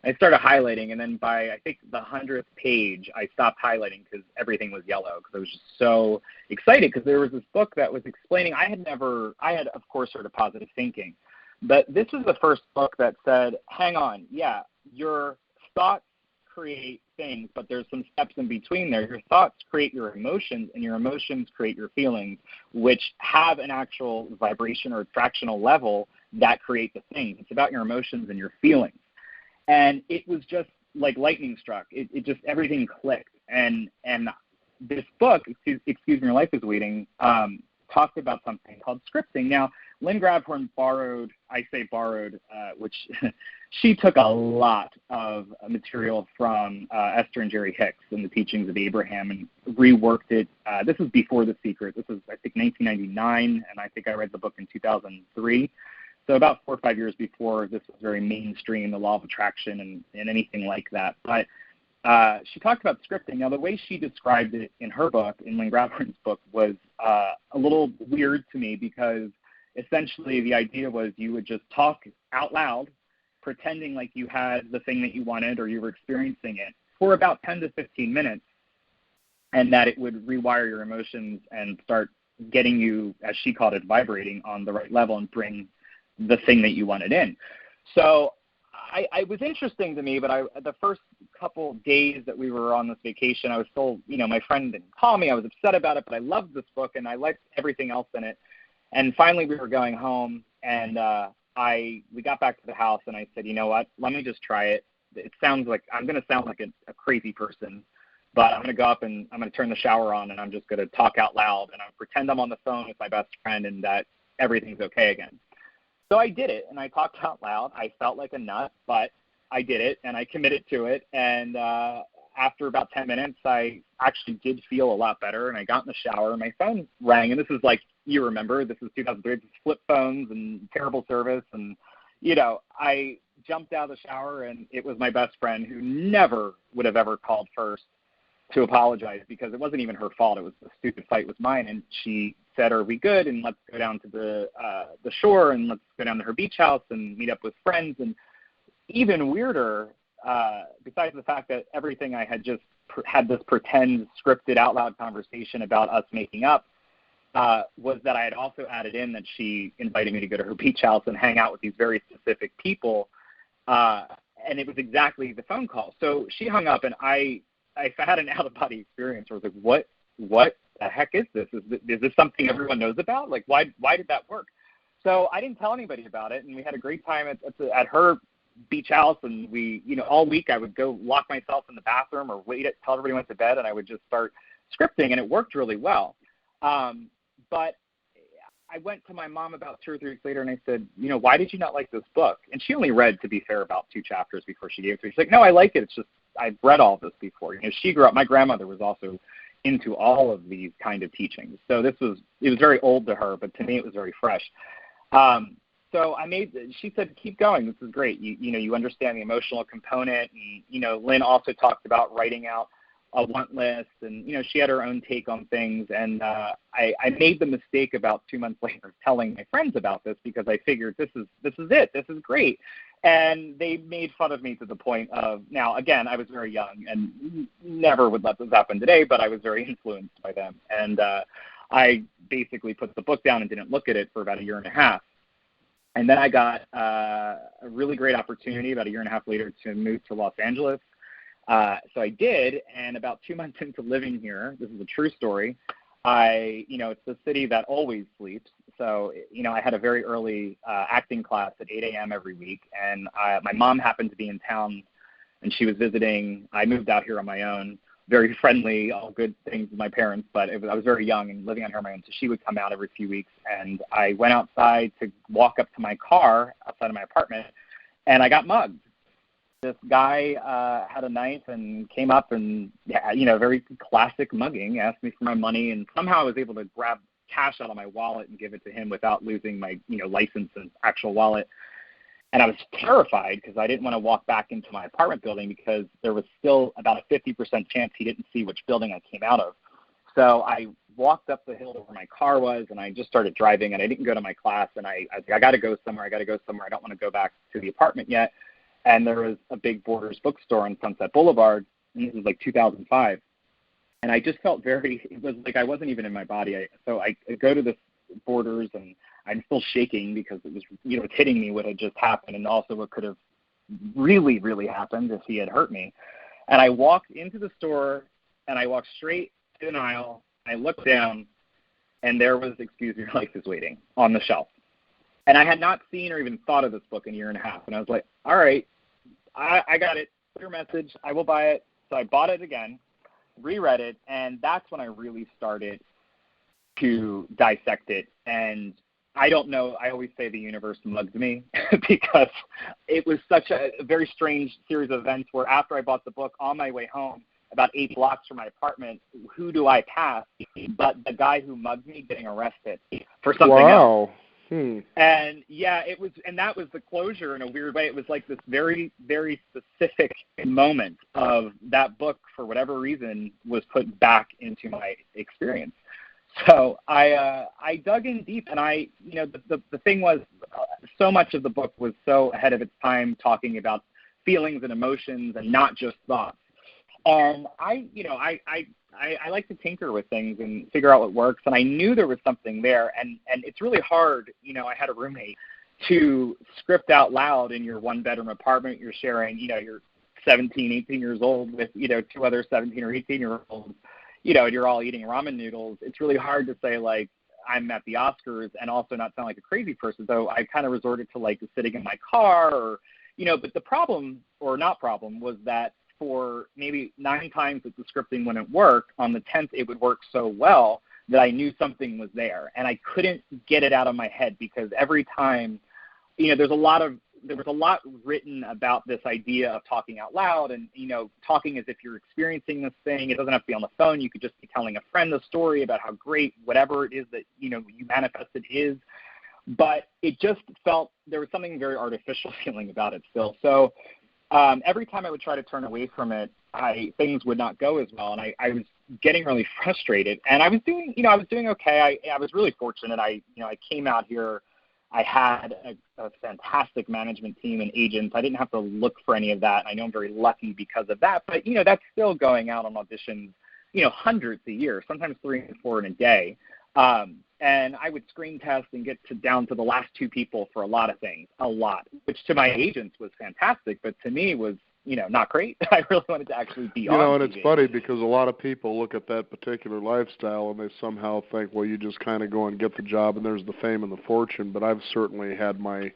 I started highlighting, and then by, I think, the 100th page, I stopped highlighting because everything was yellow, because I was just so excited, because there was this book that was explaining, I had, of course, heard of positive thinking, but this was the first book that said, hang on, yeah, your thoughts create things, but there's some steps in between there. Your thoughts create your emotions, and your emotions create your feelings, which have an actual vibration or fractional level that create the things. It's about your emotions and your feelings. And it was just like lightning struck. It just, everything clicked. And this book, Excuse Me, Your Life is Waiting, talked about something called scripting. Now, Lynn Grabhorn borrowed, which she took a lot of material from Esther and Jerry Hicks and the Teachings of Abraham and reworked it. This is before The Secret. This is, I think, 1999, and I think I read the book in 2003. So about 4 or 5 years before this was very mainstream, the law of attraction and anything like that. But she talked about scripting. Now, the way she described it in her book, in Lynn Grabhorn's book, was a little weird to me, because essentially the idea was you would just talk out loud, pretending like you had the thing that you wanted or you were experiencing it for about 10 to 15 minutes, and that it would rewire your emotions and start getting you, as she called it, vibrating on the right level and bring the thing that you wanted in. So I was interesting to me, but the first couple days that we were on this vacation, I was still, my friend didn't call me. I was upset about it, but I loved this book and I liked everything else in it. And finally we were going home, and we got back to the house, and I said, you know what, let me just try it. It sounds like I'm going to sound like a crazy person, but I'm going to go up and I'm going to turn the shower on, and I'm just going to talk out loud, and I'm pretend I'm on the phone with my best friend and that everything's okay again. So I did it, and I talked out loud. I felt like a nut, but I did it, and I committed to it. And after about 10 minutes, I actually did feel a lot better, and I got in the shower, and my phone rang. And this is like, you remember, this is 2003, this is flip phones and terrible service. And, I jumped out of the shower, and it was my best friend, who never would have ever called first to apologize, because it wasn't even her fault. It was the stupid fight was mine. And she said, are we good? And let's go down to the shore, and let's go down to her beach house and meet up with friends. And even weirder, besides the fact that everything I had just had this pretend scripted out loud conversation about us making up, was that I had also added in that she invited me to go to her beach house and hang out with these very specific people. And it was exactly the phone call. So she hung up, and I had an out-of-body experience where I was like, what the heck is this? Is this something everyone knows about? Like, why did that work? So I didn't tell anybody about it, and we had a great time at her beach house, and we, all week I would go lock myself in the bathroom or wait till everybody went to bed, and I would just start scripting, and it worked really well. But I went to my mom about 2 or 3 weeks later, and I said, why did you not like this book? And she only read, to be fair, about 2 chapters before she gave it to me. She's like, no, I like it. It's just I've read all this before. She grew up. My grandmother was also into all of these kind of teachings. So it was very old to her, but to me it was very fresh. So she said, keep going. This is great. You understand the emotional component. And, Lynn also talked about writing out a want list, and, she had her own take on things. And I made the mistake about 2 months later telling my friends about this because I figured this is it. This is great. And they made fun of me to the point of, now, again, I was very young and never would let this happen today, but I was very influenced by them. And I basically put the book down and didn't look at it for about 1.5 years. And then I got a really great opportunity about 1.5 years later to move to Los Angeles. So I did, and about 2 months into living here, this is a true story, it's the city that always sleeps. So, I had a very early acting class at 8 a.m. every week, and my mom happened to be in town, and she was visiting. I moved out here on my own, very friendly, all good things with my parents, but I was very young and living out here on my own, so she would come out every few weeks, and I went outside to walk up to my car outside of my apartment, and I got mugged. This guy had a knife and came up and, very classic mugging, asked me for my money, and somehow I was able to grab cash out of my wallet and give it to him without losing my, license and actual wallet. And I was terrified because I didn't want to walk back into my apartment building because there was still about a 50% chance he didn't see which building I came out of. So I walked up the hill to where my car was, and I just started driving, and I didn't go to my class, and I was like, I got to go somewhere. I don't want to go back to the apartment yet. And there was a big Borders bookstore on Sunset Boulevard, and this was like 2005. And I just felt it was like I wasn't even in my body. So I go to this Borders, and I'm still shaking because it was, it's hitting me what had just happened, and also what could have really, really happened if he had hurt me. And I walked into the store, and I walked straight to an aisle. I looked down, and there was Excuse Your Life is Waiting on the shelf. And I had not seen or even thought of this book in 1.5 years. And I was like, all right, I got it. Clear message. I will buy it. So I bought it again, reread it, and that's when I really started to dissect it. And I don't know. I always say the universe mugged me because it was such a very strange series of events where after I bought the book on my way home, about 8 blocks from my apartment, who do I pass but the guy who mugged me getting arrested for something else. And and that was the closure in a weird way. It was like this very, very specific moment of that book, for whatever reason, was put back into my experience. So I dug in deep, and the thing was, so much of the book was so ahead of its time, talking about feelings and emotions and not just thoughts. And I like to tinker with things and figure out what works. And I knew there was something there. And it's really hard. I had a roommate to script out loud in your 1-bedroom apartment. You're sharing, you're 17, 18 years old with, 2 other 17 or 18-year-olds, and you're all eating ramen noodles. It's really hard to say, like, I'm at the Oscars and also not sound like a crazy person. So I kind of resorted to, like, sitting in my car or, but the problem, or not problem, was that for maybe 9 times that the scripting wouldn't work, on the 10th it would work so well that I knew something was there. And I couldn't get it out of my head because every time, there was a lot written about this idea of talking out loud and, talking as if you're experiencing this thing. It doesn't have to be on the phone. You could just be telling a friend the story about how great whatever it is that, you manifested is. But it just felt, there was something very artificial feeling about it still. So every time I would try to turn away from it, things would not go as well, and I was getting really frustrated. And I was doing okay. I was really fortunate. I came out here. I had a fantastic management team and agents. I didn't have to look for any of that. I know I'm very lucky because of that. But that's still going out on auditions, hundreds a year, sometimes 3 and 4 in a day. And I would screen test and get down to the last two people for a lot of things, which to my agents was fantastic, but to me was, not great. I really wanted to actually be on and TV. it's funny because a lot of people look at that particular lifestyle and they somehow think, well, you just kind of go and get the job and there's the fame and the fortune. But I've certainly had my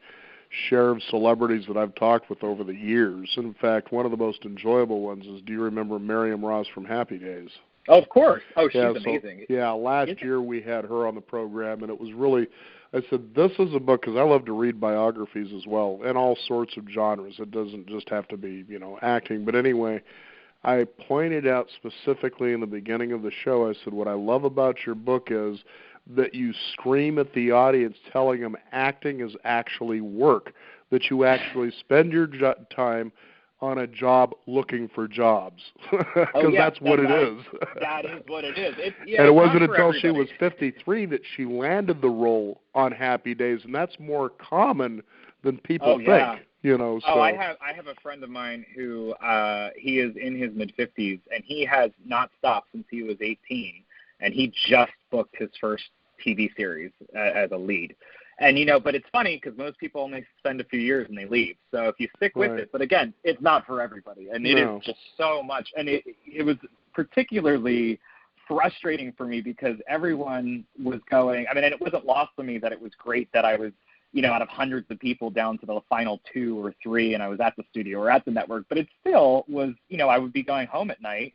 share of celebrities that I've talked with over the years. In fact, one of the most enjoyable ones is, do you remember Miriam Ross from Happy Days? Oh, of course. Oh, she's amazing. Last year we had her on the program, and it was really, I said, this is a book, because I love to read biographies as well, in all sorts of genres. It doesn't just have to be, acting. But anyway, I pointed out specifically in the beginning of the show, I said, what I love about your book is that you scream at the audience telling them acting is actually work, that you actually spend your time on a job looking for jobs, because that's what it is. That is what it is. And it wasn't until she was 53 that she landed the role on Happy Days, and that's more common than people think. So. I have a friend of mine who he is in his mid-50s, and he has not stopped since he was 18, and he just booked his first TV series as a lead. And, but it's funny because most people only spend a few years and they leave. So if you stick with it, but again, it's not for everybody. And it is just so much. And it was particularly frustrating for me because everyone was going, and it wasn't lost on me that it was great that I was, out of hundreds of people down to the final 2 or 3, and I was at the studio or at the network. But it still was, I would be going home at night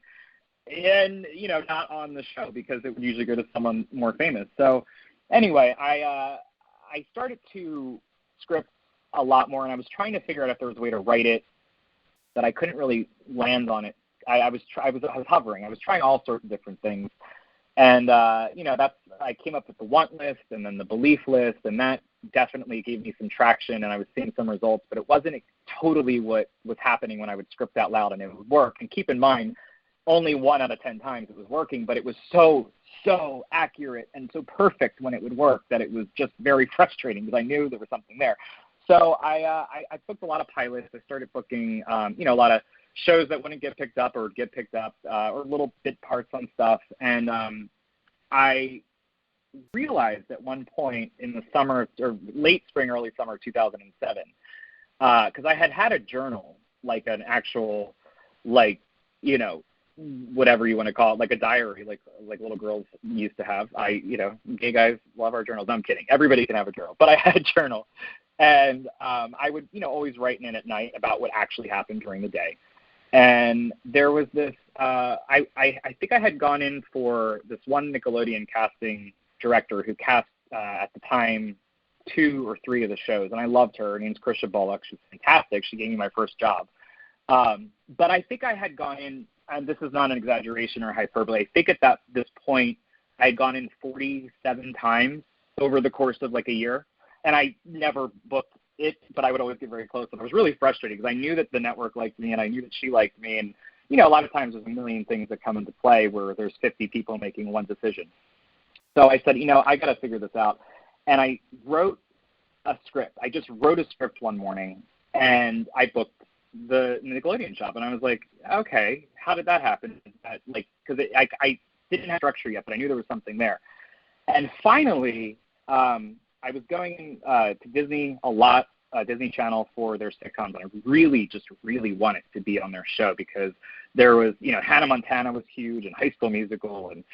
and, not on the show because it would usually go to someone more famous. So anyway, I started to script a lot more, and I was trying to figure out if there was a way to write it, but I couldn't really land on it. I was hovering. I was trying all sorts of different things, and I came up with the want list and then the belief list, and that definitely gave me some traction, and I was seeing some results, but it wasn't totally what was happening when I would script out loud and it would work. And keep in mind, only 1 out of 10 times it was working, but it was so accurate and so perfect when it would work that it was just very frustrating because I knew there was something there. So I booked a lot of pilots. I started booking, a lot of shows that wouldn't get picked up or would get picked up, or little bit parts on stuff. And I realized at one point in the summer, or late spring, early summer of 2007, because I had a journal, like an actual, whatever you want to call it, like a diary, like little girls used to have. Gay guys love our journals. No, I'm kidding. Everybody can have a journal, but I had a journal, and I would, always write in at night about what actually happened during the day. And there was this, I think I had gone in for this one Nickelodeon casting director who cast at the time 2 or 3 of the shows, and I loved her. Her name's Krisha Bullock. She's fantastic. She gave me my first job. But I think I had gone in, and this is not an exaggeration or hyperbole, I think at this point I had gone in 47 times over the course of like a year, and I never booked it, but I would always get very close. And I was really frustrated because I knew that the network liked me and I knew that she liked me. And, a lot of times there's a million things that come into play where there's 50 people making one decision. So I said, I got to figure this out. And I wrote a script. I just wrote a script one morning, and I booked the Nickelodeon job. And I was like, okay, how did that happen? Because I didn't have structure yet, but I knew there was something there. And finally, I was going to Disney a lot, Disney Channel, for their sitcoms. And I really wanted to be on their show because there was, Hannah Montana was huge, and High School Musical, and,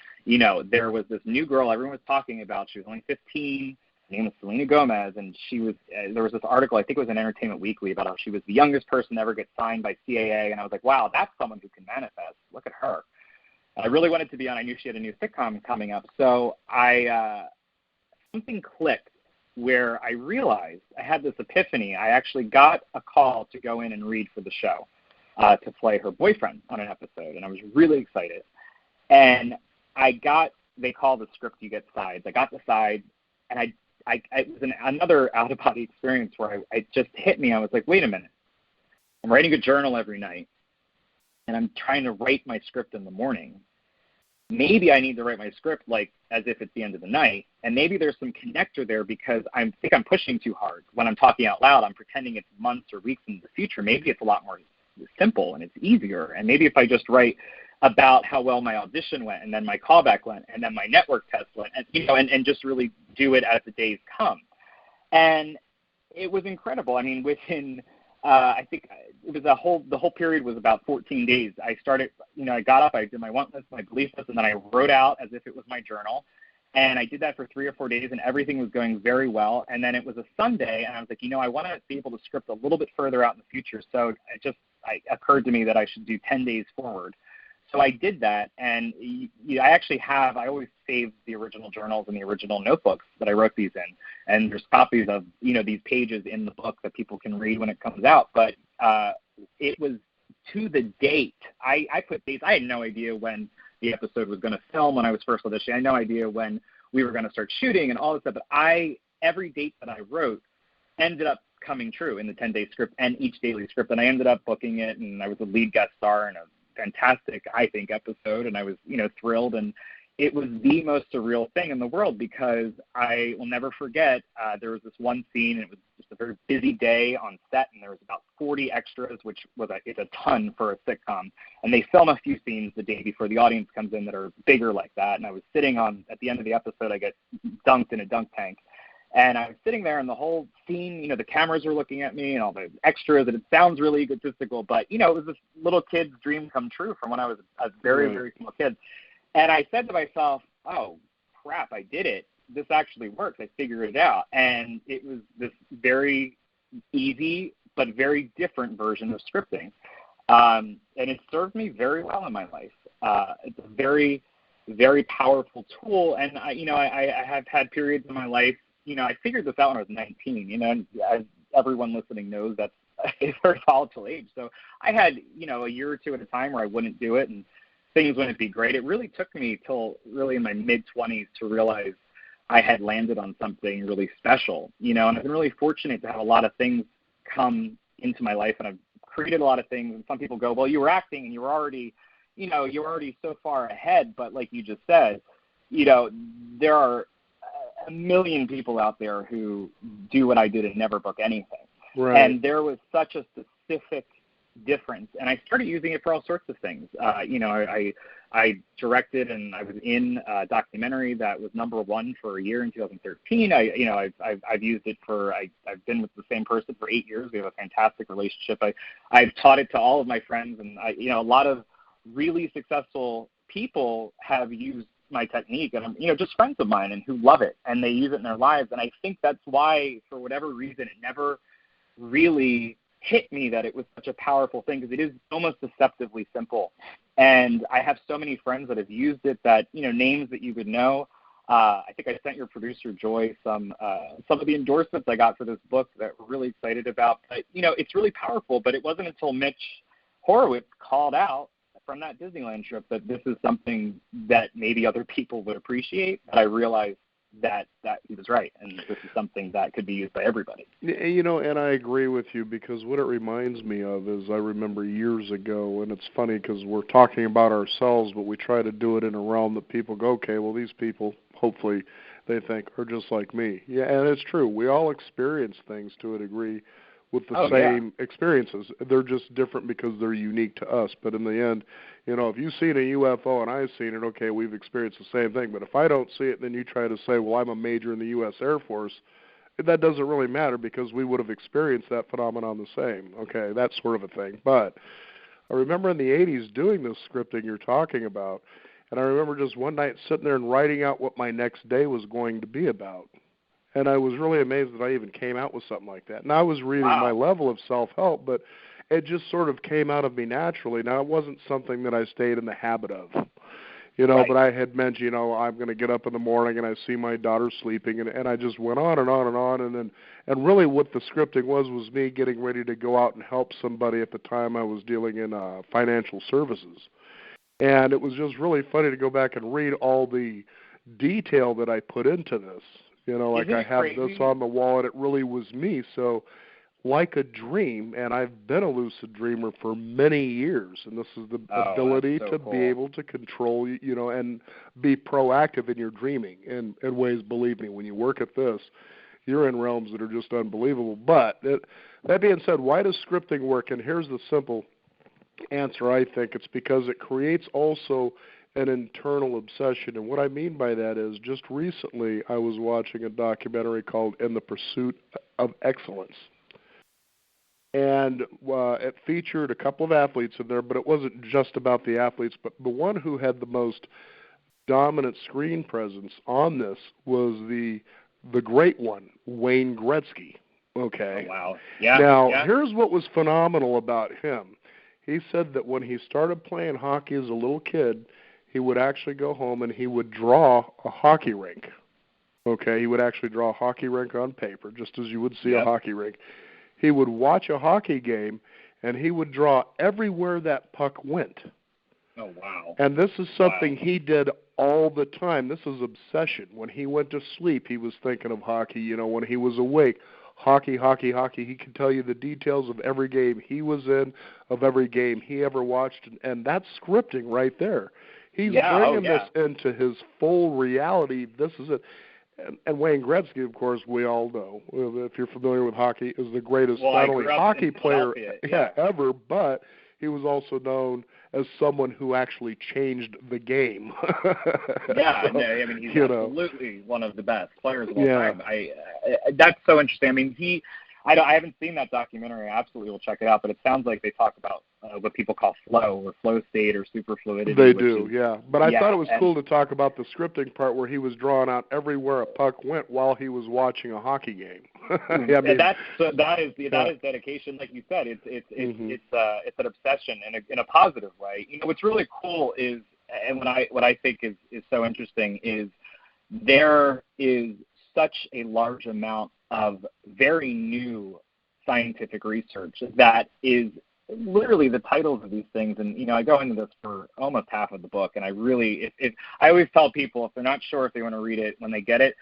there was this new girl everyone was talking about. She was only 15. Her name was Selena Gomez, and she was. There was this article, I think it was in Entertainment Weekly, about how she was the youngest person to ever get signed by CAA, and I was like, wow, that's someone who can manifest. Look at her. And I really wanted to be on. I knew she had a new sitcom coming up, so something clicked where I realized I had this epiphany. I actually got a call to go in and read for the show, to play her boyfriend on an episode, and I was really excited. And they call the script, you get sides. I got the side, and it was another out-of-body experience where it just hit me. I was like, wait a minute. I'm writing a journal every night, and I'm trying to write my script in the morning. Maybe I need to write my script as if it's the end of the night, and maybe there's some connector there because I think I'm pushing too hard. When I'm talking out loud, I'm pretending it's months or weeks in the future. Maybe it's a lot more simple and it's easier, and maybe if I just write about how well my audition went, and then my callback went, and then my network test went, and and just really do it as the days come. And it was incredible. I mean, within I think it was the whole period was about 14 days. I started, I got up, I did my want list, my belief list, and then I wrote out as if it was my journal. And I did that for 3 or 4 days, and everything was going very well. And then it was a Sunday, and I was like, I want to be able to script a little bit further out in the future. So it occurred to me that I should do 10 days forward. So I did that, and I always save the original journals and the original notebooks that I wrote these in. And there's copies of, these pages in the book that people can read when it comes out. But it was to the date. I put dates. I had no idea when the episode was going to film when I was first auditioning. I had no idea when we were going to start shooting and all this stuff. But every date that I wrote ended up coming true in the 10-day script and each daily script. And I ended up booking it, and I was a lead guest star in a fantastic, I think, episode. And I was, thrilled. And it was the most surreal thing in the world, because I will never forget, there was this one scene, and it was just a very busy day on set, and there was about 40 extras, which it's a ton for a sitcom. And they film a few scenes the day before the audience comes in that are bigger like that. And I was sitting at the end of the episode, I get dunked in a dunk tank. And I was sitting there, and the whole scene, the cameras were looking at me and all the extras, and it sounds really egotistical, but, it was this little kid's dream come true from when I was a very, very small kid. And I said to myself, oh, crap, I did it. This actually works. I figured it out. And it was this very easy but very different version of scripting. And it served me very well in my life. It's a very, very powerful tool. And, I have had periods in my life, I figured this out when I was 19. As everyone listening knows, that's a very volatile age. So I had, a year or two at a time where I wouldn't do it, and things wouldn't be great. It really took me till really in my mid-20s to realize I had landed on something really special, and I've been really fortunate to have a lot of things come into my life, and I've created a lot of things. And some people go, well, you were acting and you were already so far ahead. But like you just said, there are a million people out there who do what I did and never book anything. Right. And there was such a specific difference, and I started using it for all sorts of things. I directed, and I was in a documentary that was #1 for a year in 2013. I've used it I've been with the same person for 8 years. We have a fantastic relationship. I've taught it to all of my friends, and a lot of really successful people have used my technique, and just friends of mine, and who love it, and they use it in their lives. And I think that's why, for whatever reason, it never really hit me that it was such a powerful thing, because it is almost deceptively simple. And I have so many friends that have used it that, names that you would know. I think I sent your producer, Joy, some of the endorsements I got for this book that we're really excited about. But, it's really powerful. But it wasn't until Mitch Horowitz called out from that Disneyland trip that this is something that maybe other people would appreciate, that I realized that he was right, and this is something that could be used by everybody. And I agree with you, because what it reminds me of is I remember years ago, and it's funny because we're talking about ourselves, but we try to do it in a realm that people go, okay, well, these people, hopefully, they think are just like me. Yeah, and it's true. We all experience things to a degree with the same experiences. They're just different because they're unique to us. But in the end, if you've seen a UFO and I've seen it, okay, we've experienced the same thing. But if I don't see it, then you try to say, well, I'm a major in the U.S. Air Force, that doesn't really matter, because we would have experienced that phenomenon the same. Okay, that sort of a thing. But I remember in the 80s doing this scripting you're talking about, and I remember just one night sitting there and writing out what my next day was going to be about. And I was really amazed that I even came out with something like that. And I was reading my level of self-help, but it just sort of came out of me naturally. Now, it wasn't something that I stayed in the habit of, Right. But I had mentioned, I'm going to get up in the morning and I see my daughter sleeping, and I just went on and on and on. And really what the scripting was me getting ready to go out and help somebody. At the time I was dealing in financial services. And it was just really funny to go back and read all the detail that I put into this. I have this on the wall, and it really was me. So, like a dream, and I've been a lucid dreamer for many years, and this is the ability to be able to control, and be proactive in your dreaming in ways, believe me, when you work at this, you're in realms that are just unbelievable. But that being said, why does scripting work? And here's the simple answer, I think. It's because it creates also an internal obsession. And what I mean by that is just recently I was watching a documentary called In the Pursuit of Excellence. And it featured a couple of athletes in there, but it wasn't just about the athletes. But the one who had the most dominant screen presence on this was the great one, Wayne Gretzky. Okay. Oh, wow. Yeah. Now, here's what was phenomenal about him. He said that when he started playing hockey as a little kid, he would actually go home and he would draw a hockey rink. Okay, he would actually draw a hockey rink on paper, just as you would see a hockey rink. He would watch a hockey game, and he would draw everywhere that puck went. Oh, wow. And this is something he did all the time. This is obsession. When he went to sleep, he was thinking of hockey. You know, when he was awake, hockey, hockey, hockey. He could tell you the details of every game he was in, of every game he ever watched, and that's scripting right there. He's bringing this into his full reality. This is it. And Wayne Gretzky, of course, we all know, if you're familiar with hockey, is the greatest not only hockey player ever, but he was also known as someone who actually changed the game. I mean, he's absolutely one of the best players of all time. That's so interesting. I mean, I haven't seen that documentary. I absolutely will check it out, but it sounds like they talk about what people call flow or flow state or super fluidity. They do. But I thought it was cool to talk about the scripting part where he was drawing out everywhere a puck went while he was watching a hockey game. I mean, that is dedication, like you said. It's an obsession in a positive way. You know, what's really cool is, and what I think is so interesting is there is such a large amount of very new scientific research that is literally the titles of these things. And, you know, I go into this for almost half of the book, and I really, I always tell people if they're not sure if they want to read it, when they get it,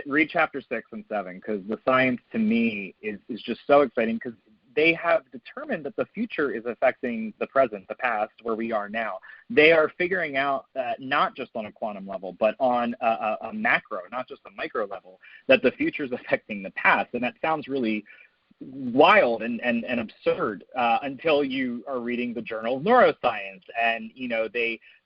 read chapter 6 and 7, because the science to me is just so exciting, because they have determined that the future is affecting the present, the past, where we are now. They are figuring out not just on a quantum level, but on a macro, not just a micro level, that the future is affecting the past. And that sounds really wild and absurd until you are reading the Journal of Neuroscience. And, you know,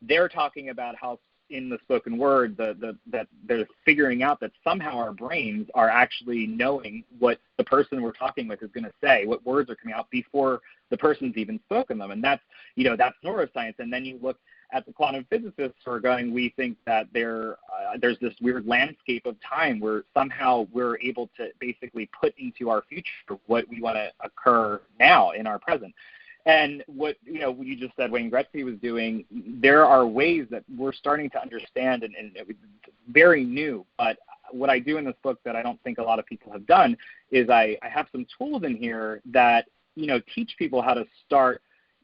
they're talking about how in the spoken word that they're figuring out that somehow our brains are actually knowing what the person we're talking with is going to say, what words are coming out before the person's even spoken them. And that's neuroscience. And then you look at the quantum physicists who are going, we think that there's this weird landscape of time where somehow we're able to basically put into our future what we want to occur now in our present. And what you just said Wayne Gretzky was doing, there are ways that we're starting to understand, and it's very new. But what I do in this book that I don't think a lot of people have done is I have some tools in here that, you know, teach people how to start,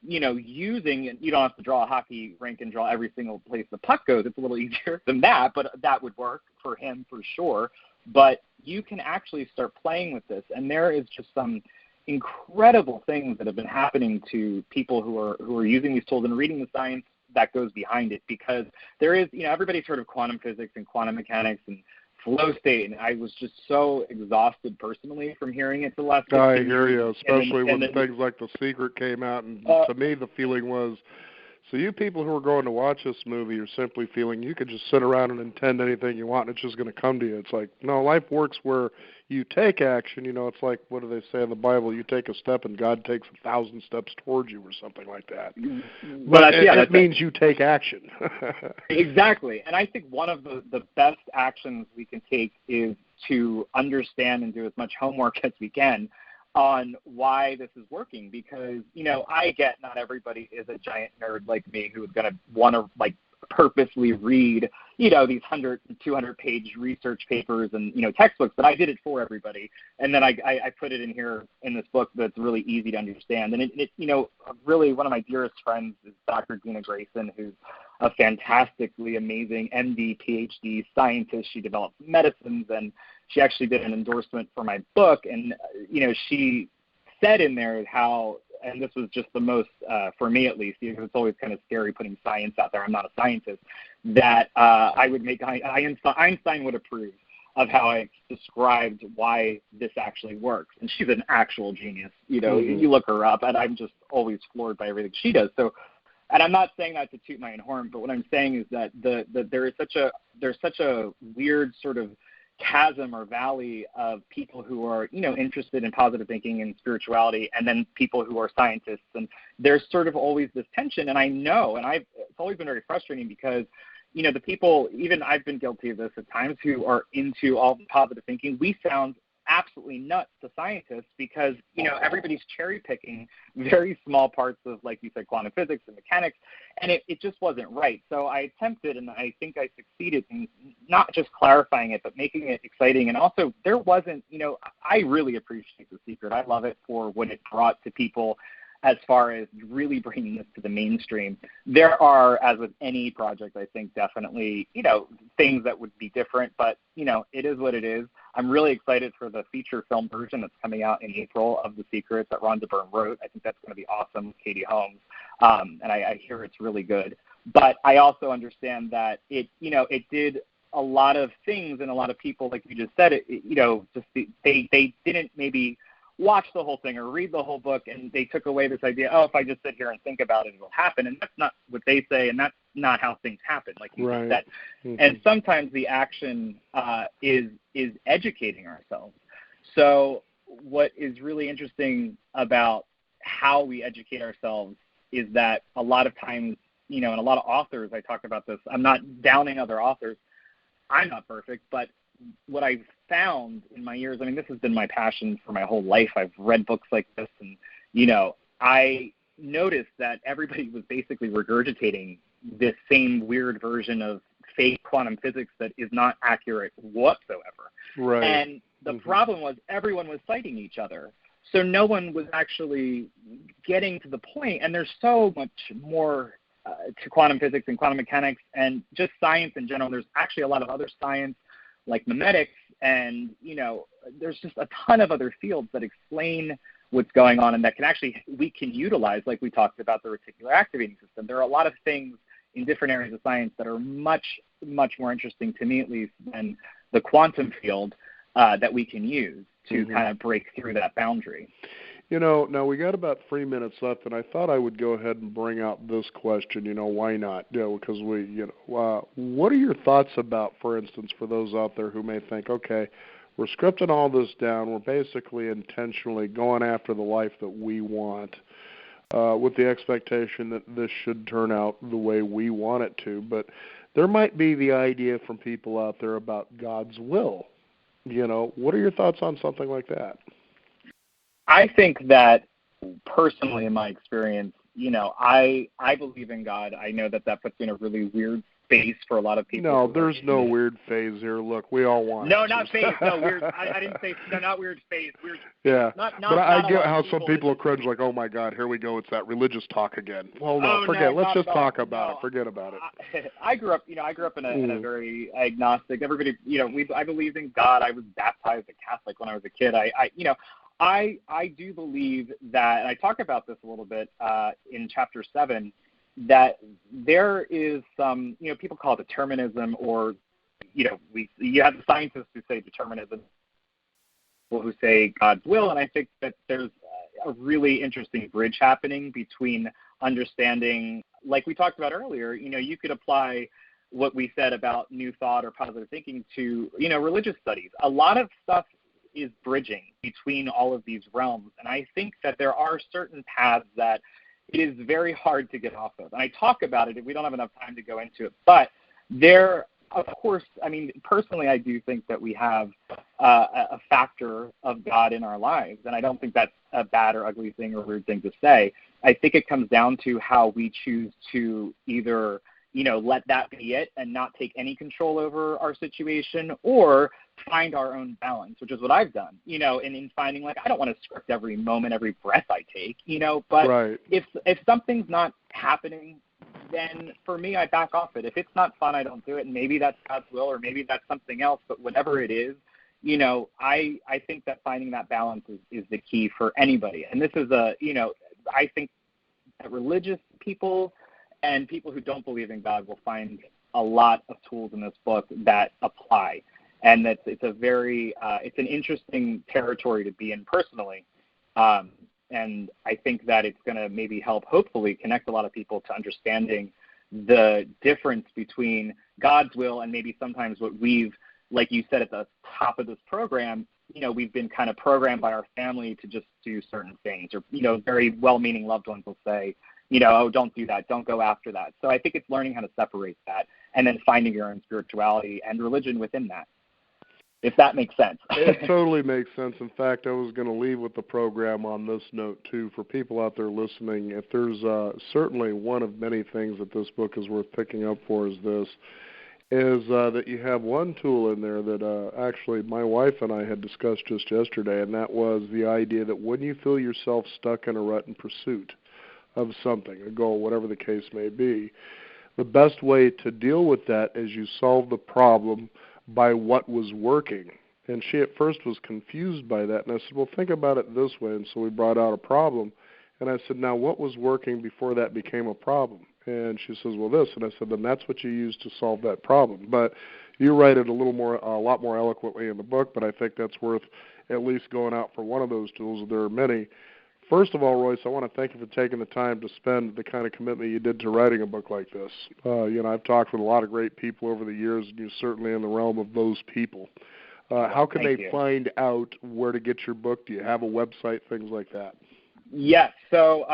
you know, using, you don't have to draw a hockey rink and draw every single place the puck goes. It's a little easier than that, but that would work for him for sure. But you can actually start playing with this, and there is just some incredible things that have been happening to people who are using these tools and reading the science that goes behind it, because there is, you know, everybody's heard of quantum physics and quantum mechanics and flow state, and I was just so exhausted personally from hearing it for the last 15 years. I hear you, especially when things like The Secret came out, and to me the feeling was, so you people who are going to watch this movie are simply feeling you could just sit around and intend anything you want and it's just going to come to you. It's like, no, life works where you take action. You know, it's like, what do they say in the Bible? You take a step and God takes 1,000 steps towards you or something like that. But it means you take action. Exactly. And I think one of the best actions we can take is to understand and do as much homework as we can on why this is working, because, you know, I get not everybody is a giant nerd like me who is going to want to, like, purposely read, you know, these 100 and 200-page research papers and, you know, textbooks, but I did it for everybody. And then I put it in here in this book that's really easy to understand. And it you know, really one of my dearest friends is Dr. Dina Grayson, who's a fantastically amazing MD, PhD scientist. She develops medicines, and she actually did an endorsement for my book. And, you know, she said in there how, and this was just the most, for me at least, because it's always kind of scary putting science out there. I'm not a scientist, that I would make Einstein would approve. of how I described why this actually works. And she's an actual genius. You know, you look her up, and I'm just always floored by everything she does. So, and I'm not saying that to toot my own horn, but what I'm saying is that there's such a weird sort of chasm or valley of people who are, you know, interested in positive thinking and spirituality, and then people who are scientists. And there's sort of always this tension. And I know, and it's always been very frustrating because, you know, the people, even I've been guilty of this at times, who are into all positive thinking, we sound absolutely nuts to scientists because, you know, everybody's cherry picking very small parts of, like you said, quantum physics and mechanics, and it just wasn't right. So I attempted, and I think I succeeded in not just clarifying it, but making it exciting. And also there wasn't, you know, I really appreciate The Secret. I love it for what it brought to people as far as really bringing this to the mainstream. There are, as with any project, I think definitely, you know, things that would be different, but, you know, it is what it is. I'm really excited for the feature film version that's coming out in April of The Secret that Rhonda Byrne wrote. I think that's going to be awesome with Katie Holmes, and I hear it's really good. But I also understand that it, you know, it did a lot of things, and a lot of people, like you just said, you know, just they didn't maybe watch the whole thing or read the whole book, and they took away this idea, if I just sit here and think about it, it'll happen. And that's not what they say, and that's not how things happen, like you just said. And sometimes the action is educating ourselves. So what is really interesting about how we educate ourselves is that a lot of times, you know, and a lot of authors, I talk about this, I'm not downing other authors, I'm not perfect, but what I've found in my years, I mean, this has been my passion for my whole life. I've read books like this, and, you know, I noticed that everybody was basically regurgitating this same weird version of fake quantum physics that is not accurate whatsoever. Right. And the problem was everyone was citing each other. So no one was actually getting to the point, and there's so much more to quantum physics and quantum mechanics and just science in general. There's actually a lot of other science, like memetics, and, you know, there's just a ton of other fields that explain what's going on and that we can utilize, like we talked about the reticular activating system. There are a lot of things in different areas of science that are much, much more interesting to me, at least, than the quantum field that we can use to kind of break through that boundary. You know, now we got about 3 minutes left, and I thought I would go ahead and bring out this question. You know, why not? You know, because what are your thoughts about, for instance, for those out there who may think, okay, we're scripting all this down, we're basically intentionally going after the life that we want, with the expectation that this should turn out the way we want it to, but there might be the idea from people out there about God's will. You know, what are your thoughts on something like that? I think that personally, in my experience, you know, I believe in God. I know that puts me in a really weird space for a lot of people. No, there's no weird phase here. Look, we all want No, not phase. No, weird. I didn't say, no, not weird phase. Weird. Yeah. Not, but I get how people some people cringe, like, oh, my God, here we go. It's that religious talk again. Well, no, forget. Let's just talk about it. Forget about it. I grew up in a very agnostic. Everybody, you know, I believed in God. I was baptized a Catholic when I was a kid. I do believe that, and I talk about this a little bit in Chapter 7, that there is some, you know, people call it determinism, or, you know, you have the scientists who say determinism, people who say God's will, and I think that there's a really interesting bridge happening between understanding, like we talked about earlier, you know, you could apply what we said about new thought or positive thinking to, you know, religious studies. A lot of stuff is bridging between all of these realms, and I think that there are certain paths that it is very hard to get off of. And I talk about it, we don't have enough time to go into it, but there, of course, I mean, personally, I do think that we have a factor of God in our lives, and I don't think that's a bad or ugly thing or weird thing to say. I think it comes down to how we choose to either, you know, let that be it and not take any control over our situation, or find our own balance, which is what I've done, you know, and in finding, like, I don't want to script every moment, every breath I take, you know, but right. if something's not happening, then for me, I back off it. If it's not fun, I don't do it, and maybe that's God's will, or maybe that's something else, but whatever it is, you know, I think that finding that balance is the key for anybody. And this is I think that religious people and people who don't believe in God will find a lot of tools in this book that apply. and that it's a very it's an interesting territory to be in personally. And I think that it's going to maybe help, hopefully, connect a lot of people to understanding the difference between God's will and maybe sometimes what we've, like you said at the top of this program, we've been kind of programmed by our family to just do certain things, or, very well-meaning loved ones will say, oh, don't do that, don't go after that. So I think it's learning how to separate that and then finding your own spirituality and religion within that, if that makes sense. It totally makes sense. In fact, I was going to leave with the program on this note, too. For people out there listening, if there's certainly one of many things that this book is worth picking up for is that you have one tool in there that actually my wife and I had discussed just yesterday, and that was the idea that when you feel yourself stuck in a rut in pursuit of something, a goal, whatever the case may be, the best way to deal with that is you solve the problem by what was working. And she at first was confused by that, and I said, well, think about it this way. And so we brought out a problem, and I said, now what was working before that became a problem? And she says, well, this. And I said, then that's what you use to solve that problem. But you write it a lot more eloquently in the book, but I think that's worth at least going out for one of those tools. There are many. First of all, Royce, I want to thank you for taking the time to spend the kind of commitment you did to writing a book like this. I've talked with a lot of great people over the years, and you're certainly in the realm of those people. How can they find out where to get your book? Do you have a website, things like that? Yes. So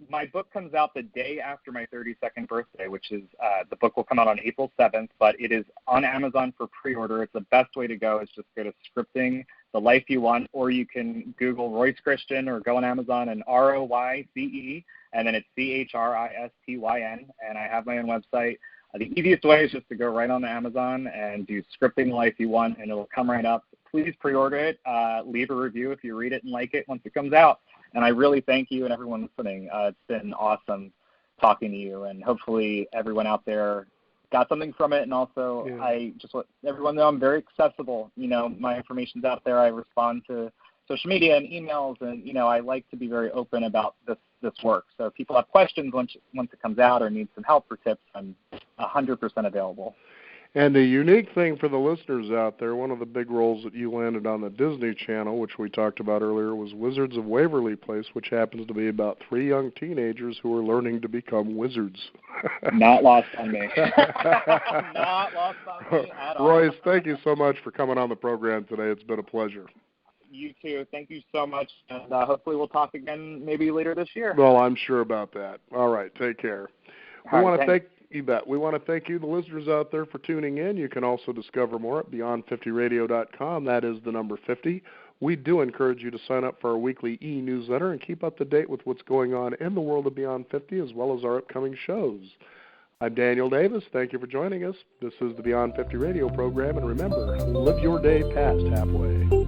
my book comes out the day after my 32nd birthday, which is the book will come out on April 7th, but it is on Amazon for pre-order. It's the best way to go is just go to Scripting the Life You Want, or you can Google Royce Christian or go on Amazon and ROYCE, and then it's CHRISTYN, and I have my own website. The easiest way is just to go right on to Amazon and do Scripting the Life You Want, and it'll come right up. Please pre-order it. Leave a review if you read it and like it once it comes out. And I really thank you and everyone listening. It's been awesome talking to you, and hopefully everyone out there got something from it. And also, I just want everyone to know I'm very accessible. My information's out there. I respond to social media and emails, and I like to be very open about this work. So if people have questions once it comes out or need some help or tips, I'm 100% available. And the unique thing for the listeners out there, one of the big roles that you landed on the Disney Channel, which we talked about earlier, was Wizards of Waverly Place, which happens to be about 3 young teenagers who are learning to become wizards. Not lost on me. Not lost on me at all. Royce, thank you so much for coming on the program today. It's been a pleasure. You too. Thank you so much. And hopefully we'll talk again maybe later this year. Well, I'm sure about that. All right. Take care. We want to thank you, the listeners out there, for tuning in. You can also discover more at beyond50radio.com. That is the number 50. We do encourage you to sign up for our weekly e-newsletter and keep up to date with what's going on in the world of Beyond 50 as well as our upcoming shows. I'm Daniel Davis. Thank you for joining us. This is the Beyond 50 radio program. And remember, live your day past halfway.